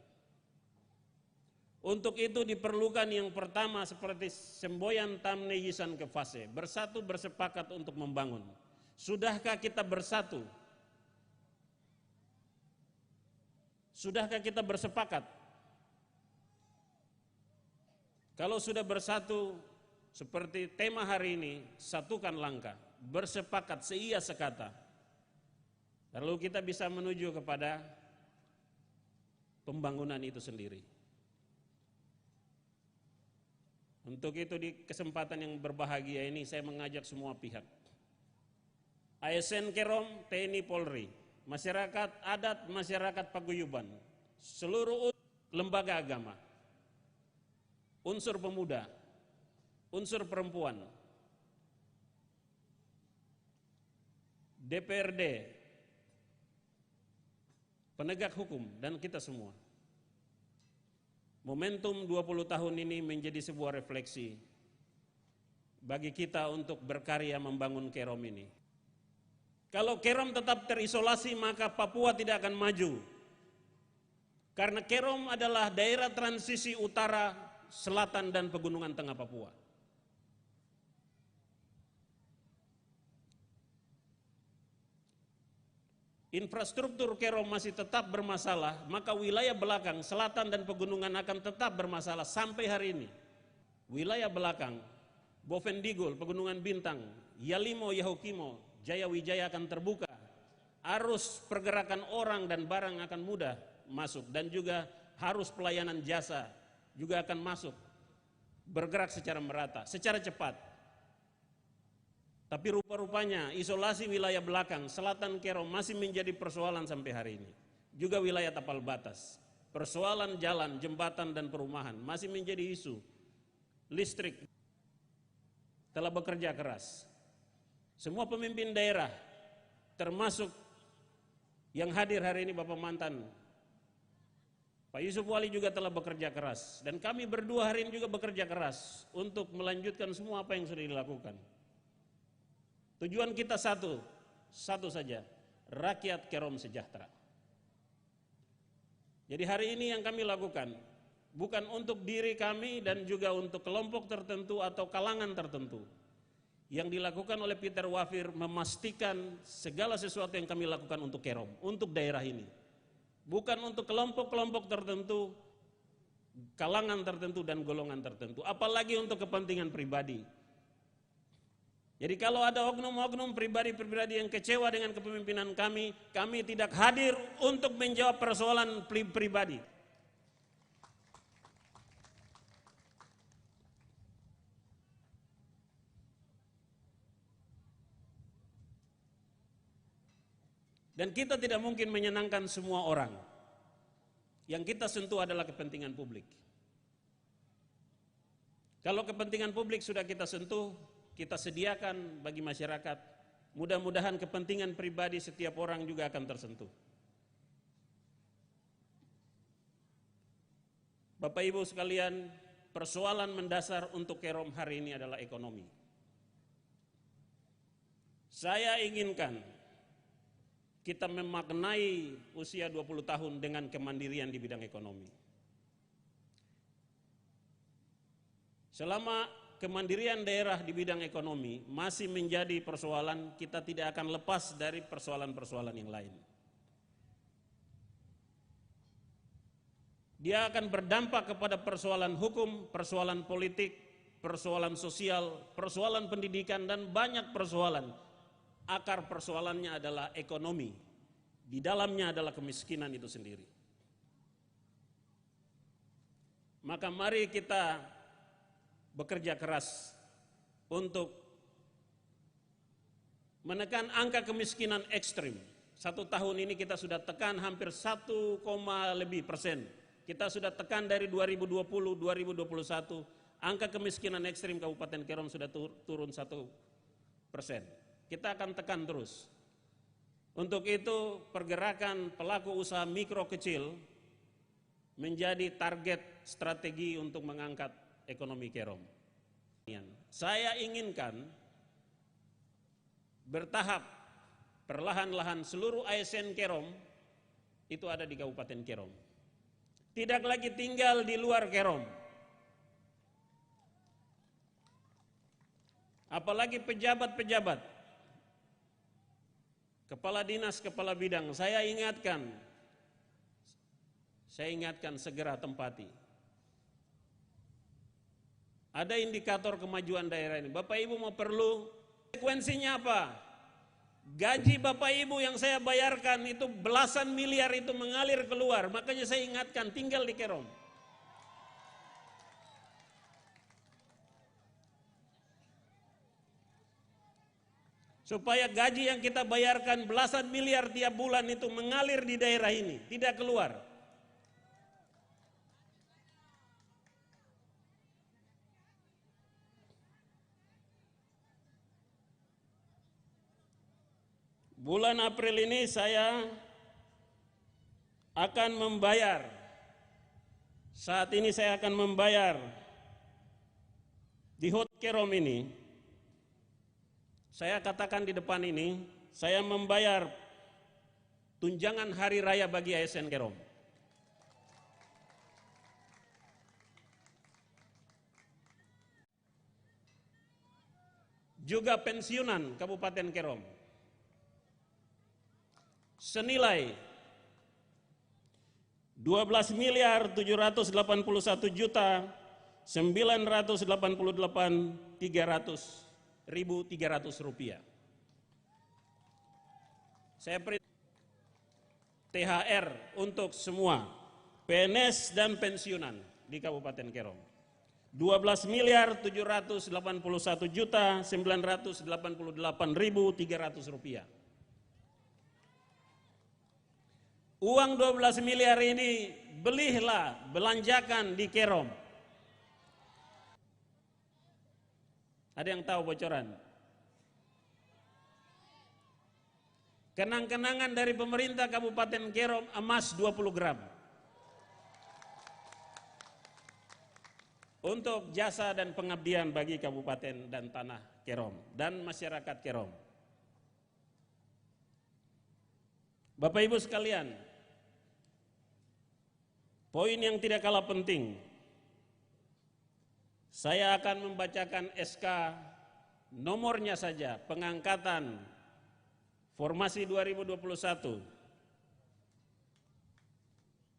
Untuk itu diperlukan yang pertama seperti semboyan tamne yisan ke fase, bersatu bersepakat untuk membangun. Sudahkah kita bersatu? Sudahkah kita bersepakat? Kalau sudah bersatu seperti tema hari ini, satukan langkah, bersepakat seia sekata. Lalu kita bisa menuju kepada pembangunan itu sendiri. Untuk itu di kesempatan yang berbahagia ini saya mengajak semua pihak. ASN Kerom, TNI Polri, masyarakat adat, masyarakat paguyuban, seluruh lembaga agama, unsur pemuda, unsur perempuan, DPRD, penegak hukum, dan kita semua. Momentum 20 tahun ini menjadi sebuah refleksi bagi kita untuk berkarya membangun Kerom ini. Kalau Kerom tetap terisolasi maka Papua tidak akan maju. Karena Kerom adalah daerah transisi utara, selatan, dan pegunungan tengah Papua. Infrastruktur Kerom masih tetap bermasalah, maka wilayah belakang, selatan dan pegunungan akan tetap bermasalah sampai hari ini. Wilayah belakang, Bovendigul, Pegunungan Bintang, Yalimo, Yahukimo, Jaya Wijaya akan terbuka. Arus pergerakan orang dan barang akan mudah masuk, dan juga harus pelayanan jasa juga akan masuk, bergerak secara merata, secara cepat. Tapi rupa-rupanya isolasi wilayah belakang, selatan Kerom masih menjadi persoalan sampai hari ini. Juga wilayah tapal batas, persoalan jalan, jembatan, dan perumahan masih menjadi isu. Listrik telah bekerja keras. Semua pemimpin daerah, termasuk yang hadir hari ini Bapak Mantan, Pak Yusuf Wali juga telah bekerja keras. Dan kami berdua hari ini juga bekerja keras untuk melanjutkan semua apa yang sudah dilakukan. Tujuan kita satu saja, rakyat Kerom sejahtera. Jadi hari ini yang kami lakukan bukan untuk diri kami dan juga untuk kelompok tertentu atau kalangan tertentu. Yang dilakukan oleh Peter Wafir memastikan segala sesuatu yang kami lakukan untuk Kerom, untuk daerah ini. Bukan untuk kelompok-kelompok tertentu, kalangan tertentu dan golongan tertentu, apalagi untuk kepentingan pribadi. Jadi kalau ada oknum-oknum pribadi-pribadi yang kecewa dengan kepemimpinan kami tidak hadir untuk menjawab persoalan pribadi. Dan kita tidak mungkin menyenangkan semua orang. Yang kita sentuh adalah kepentingan publik. Kalau kepentingan publik sudah kita sentuh, kita sediakan bagi masyarakat, mudah-mudahan kepentingan pribadi setiap orang juga akan tersentuh. Bapak Ibu sekalian, persoalan mendasar untuk Kerom hari ini adalah ekonomi. Saya inginkan kita memaknai usia 20 tahun dengan kemandirian di bidang ekonomi. Selama kemandirian daerah di bidang ekonomi masih menjadi persoalan, kita tidak akan lepas dari persoalan-persoalan yang lain. Dia akan berdampak kepada persoalan hukum, persoalan politik, persoalan sosial, persoalan pendidikan, dan banyak persoalan. Akar persoalannya adalah ekonomi, di dalamnya adalah kemiskinan itu sendiri. Maka mari kita bekerja keras untuk menekan angka kemiskinan ekstrim. 1 tahun ini kita sudah tekan hampir 1, lebih persen. Kita sudah tekan dari 2020, 2021, angka kemiskinan ekstrim Kabupaten Kerom sudah turun 1%. Kita akan tekan terus. Untuk itu pergerakan pelaku usaha mikro kecil menjadi target strategi untuk mengangkat ekonomi Kerom. Saya inginkan bertahap, perlahan-lahan seluruh ASN Kerom itu ada di Kabupaten Kerom. Tidak lagi tinggal di luar Kerom. Apalagi pejabat-pejabat, kepala dinas, kepala bidang, saya ingatkan segera tempati. Ada indikator kemajuan daerah ini. Bapak Ibu mau perlu konsekuensinya apa? Gaji Bapak Ibu yang saya bayarkan itu belasan miliar itu mengalir keluar. Makanya saya ingatkan tinggal di Kerom. Supaya gaji yang kita bayarkan belasan miliar tiap bulan itu mengalir di daerah ini, tidak keluar. Bulan April ini saya akan membayar, saat ini saya akan membayar di Hot Kerom ini, saya katakan di depan ini, saya membayar tunjangan hari raya bagi ASN Kerom. Juga pensiunan Kabupaten Kerom. Senilai 12.788.300.300 rupiah. Saya beri THR untuk semua PNS dan pensiunan di Kabupaten Kerom. 12.781.988.300 rupiah. Uang 12 miliar ini belilah, belanjakan di Kerom. Ada yang tahu bocoran? Kenang-kenangan dari pemerintah Kabupaten Kerom, emas 20 gram. Untuk jasa dan pengabdian bagi Kabupaten dan Tanah Kerom dan masyarakat Kerom. Bapak Ibu sekalian, poin yang tidak kalah penting, saya akan membacakan SK nomornya saja, pengangkatan formasi 2021.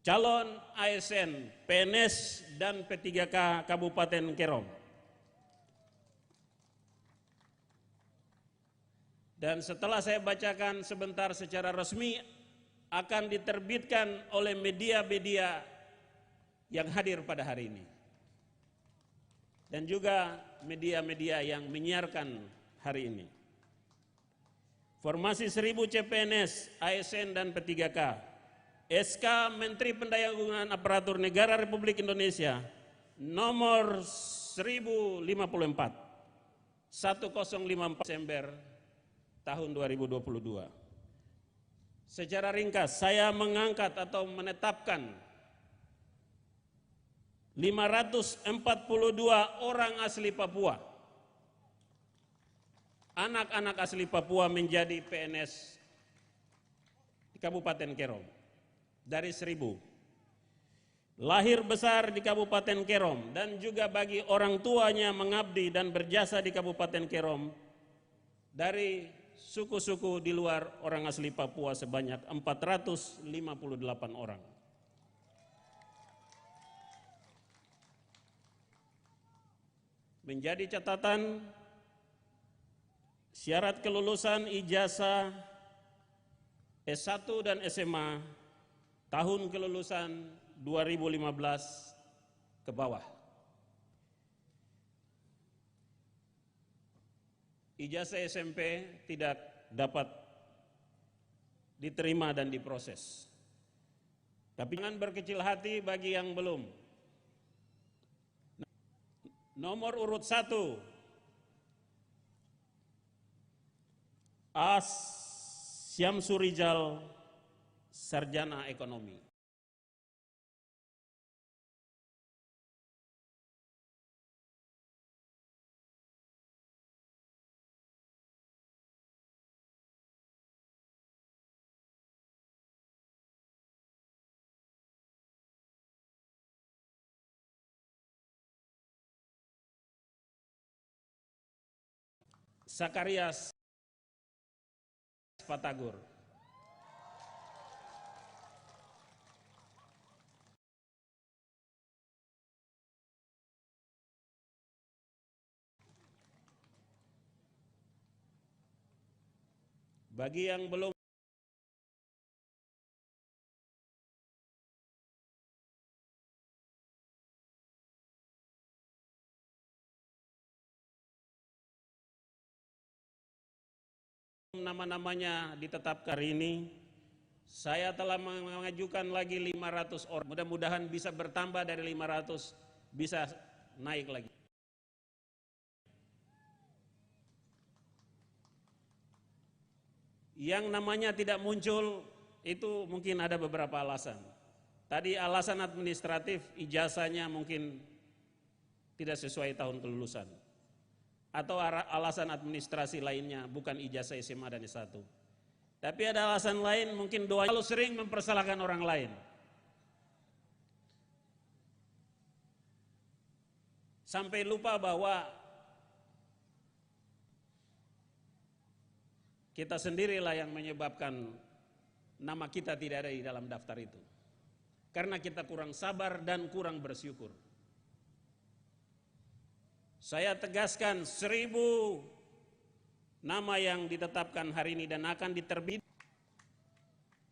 Calon ASN, PNS, dan P3K Kabupaten Kerom. Dan setelah saya bacakan sebentar secara resmi, akan diterbitkan oleh media-media yang hadir pada hari ini. Dan juga media-media yang menyiarkan hari ini. Formasi 1000 CPNS, ASN dan P3K, SK Menteri Pendayagungan Aparatur Negara Republik Indonesia nomor 1054, 1054 Desember tahun 2022. Secara ringkas, saya mengangkat atau menetapkan 542 orang asli Papua, anak-anak asli Papua menjadi PNS di Kabupaten Kerom dari 1000. Lahir besar di Kabupaten Kerom dan juga bagi orang tuanya mengabdi dan berjasa di Kabupaten Kerom dari suku-suku di luar orang asli Papua sebanyak 458 orang. Menjadi catatan, syarat kelulusan ijazah S1 dan SMA tahun kelulusan 2015 ke bawah. Ijazah SMP tidak dapat diterima dan diproses. Tapi jangan berkecil hati bagi yang belum. Nomor urut 1, As Syamsurijal, sarjana ekonomi. Sakarias Patagur. Bagi yang belum nama-namanya ditetapkan hari ini, saya telah mengajukan lagi 500 orang. Mudah-mudahan bisa bertambah dari 500, bisa naik lagi. Yang namanya tidak muncul itu mungkin ada beberapa alasan. Tadi alasan administratif, ijazahnya mungkin tidak sesuai tahun kelulusan. Atau alasan administrasi lainnya, bukan ijazah SMA dan S1. Tapi ada alasan lain, mungkin doa terlalu sering mempersalahkan orang lain. Sampai lupa bahwa kita sendirilah yang menyebabkan nama kita tidak ada di dalam daftar itu. Karena kita kurang sabar dan kurang bersyukur. Saya tegaskan 1000 nama yang ditetapkan hari ini dan akan diterbitkan.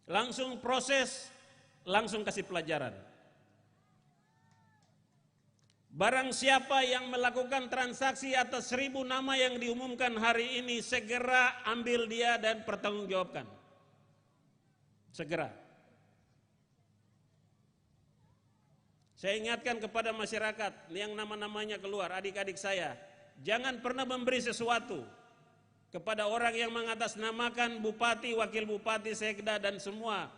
Langsung proses, langsung kasih pelajaran. Barang siapa yang melakukan transaksi atas 1000 nama yang diumumkan hari ini, segera ambil dia dan pertanggungjawabkan. Segera. Saya ingatkan kepada masyarakat yang nama-namanya keluar, adik-adik saya, jangan pernah memberi sesuatu kepada orang yang mengatasnamakan bupati, wakil bupati, sekda dan semua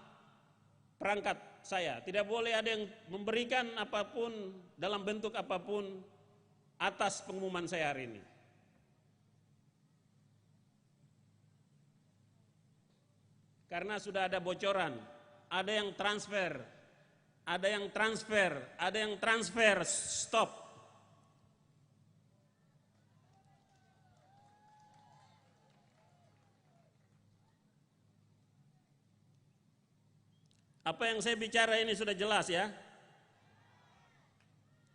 perangkat saya. Tidak boleh ada yang memberikan apapun dalam bentuk apapun atas pengumuman saya hari ini. Karena sudah ada bocoran, ada yang transfer, ada yang transfer, stop. Apa yang saya bicara ini sudah jelas ya.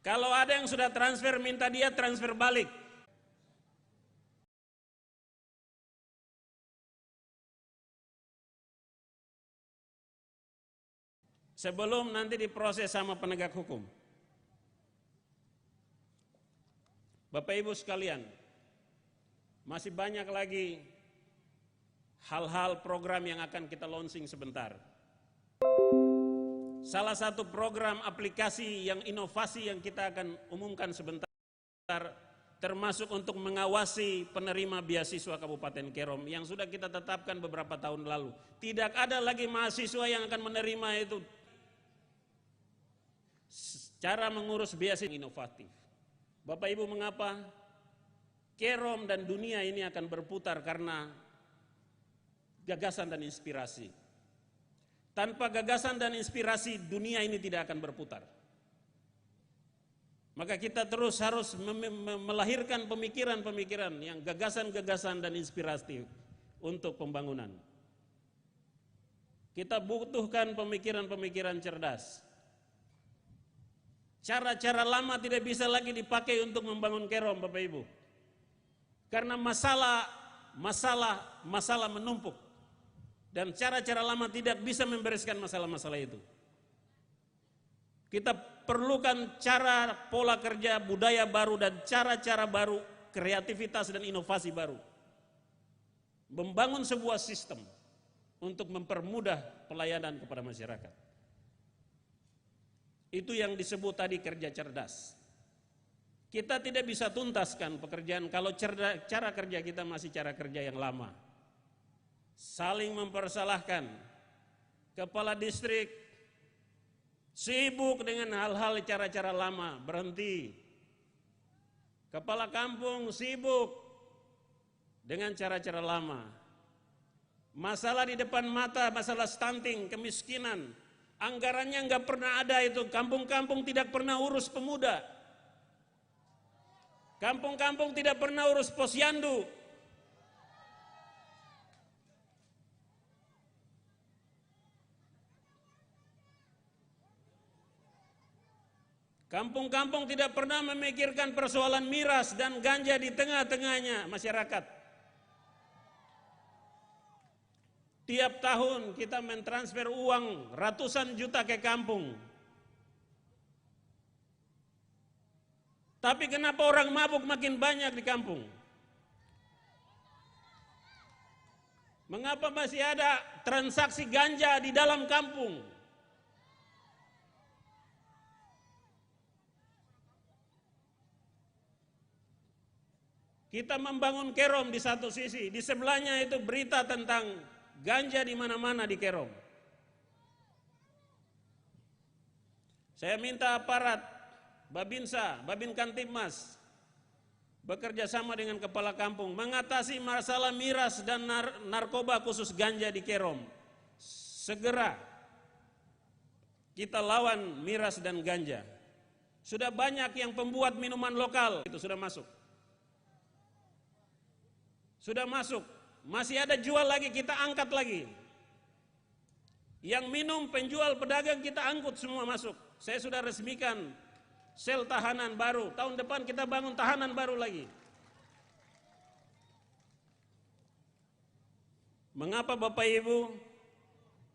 Kalau ada yang sudah transfer, minta dia transfer balik. sebelum nanti diproses sama penegak hukum. Bapak Ibu sekalian, masih banyak lagi hal-hal program yang akan kita launching sebentar. Salah satu program aplikasi yang inovasi yang kita akan umumkan sebentar, termasuk untuk mengawasi penerima beasiswa Kabupaten Kerom yang sudah kita tetapkan beberapa tahun lalu. Tidak ada lagi mahasiswa yang akan menerima itu. Cara mengurus beasiswa inovatif. Bapak Ibu, mengapa Kerom dan dunia ini akan berputar? Karena gagasan dan inspirasi. Tanpa gagasan dan inspirasi, dunia ini tidak akan berputar. Maka kita terus harus melahirkan pemikiran-pemikiran yang gagasan-gagasan dan inspiratif untuk pembangunan. Kita butuhkan pemikiran-pemikiran cerdas. Cara-cara lama tidak bisa lagi dipakai untuk membangun Kerom, Bapak Ibu. Karena masalah menumpuk. Dan cara-cara lama tidak bisa membereskan masalah-masalah itu. Kita perlukan cara, pola kerja, budaya baru dan cara-cara baru, kreativitas dan inovasi baru. Membangun sebuah sistem untuk mempermudah pelayanan kepada masyarakat. Itu yang disebut tadi kerja cerdas. Kita tidak bisa tuntaskan pekerjaan kalau cara kerja kita masih cara kerja yang lama. Saling mempersalahkan. Kepala distrik sibuk dengan hal-hal cara-cara lama, berhenti. Kepala kampung sibuk dengan cara-cara lama. Masalah di depan mata, masalah stunting, kemiskinan, anggarannya nggak pernah ada itu. Kampung-kampung tidak pernah urus pemuda. Kampung-kampung tidak pernah urus posyandu. Kampung-kampung tidak pernah memikirkan persoalan miras dan ganja di tengah-tengahnya masyarakat. Tiap tahun kita mentransfer uang ratusan juta ke kampung. Tapi kenapa orang mabuk makin banyak di kampung? Mengapa masih ada transaksi ganja di dalam kampung? Kita membangun Kerom di satu sisi, di sebelahnya itu berita tentang ganja di mana-mana di Kerom. Saya minta aparat Babinsa, Babin Kantipmas bekerja sama dengan kepala kampung mengatasi masalah miras dan narkoba khusus ganja di Kerom. Segera kita lawan miras dan ganja. Sudah banyak yang pembuat minuman lokal itu sudah masuk. Sudah masuk, masih ada jual lagi, kita angkat lagi. Yang minum, penjual, pedagang kita angkut semua masuk. Saya sudah resmikan sel tahanan baru. Tahun depan kita bangun tahanan baru lagi. Mengapa Bapak Ibu?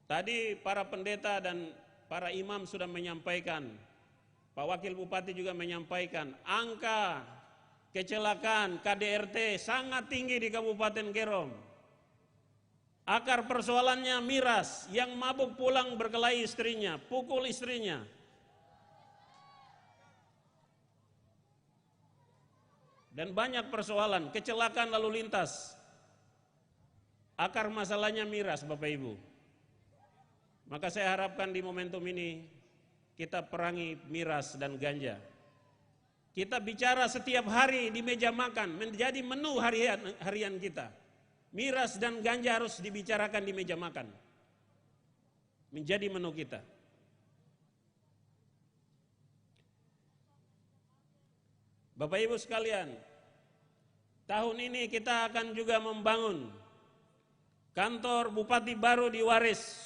Tadi para pendeta dan para imam sudah menyampaikan, Pak Wakil Bupati juga menyampaikan, angka kecelakaan KDRT sangat tinggi di Kabupaten Kerom. Akar persoalannya miras, yang mabuk pulang berkelahi istrinya, pukul istrinya. Dan banyak persoalan, kecelakaan lalu lintas. Akar masalahnya miras, Bapak Ibu. Maka saya harapkan di momentum ini kita perangi miras dan ganja. Kita bicara setiap hari di meja makan, menjadi menu harian kita. Miras dan ganja harus dibicarakan di meja makan. Menjadi menu kita. Bapak Ibu sekalian, tahun ini kita akan juga membangun kantor bupati baru di Waris.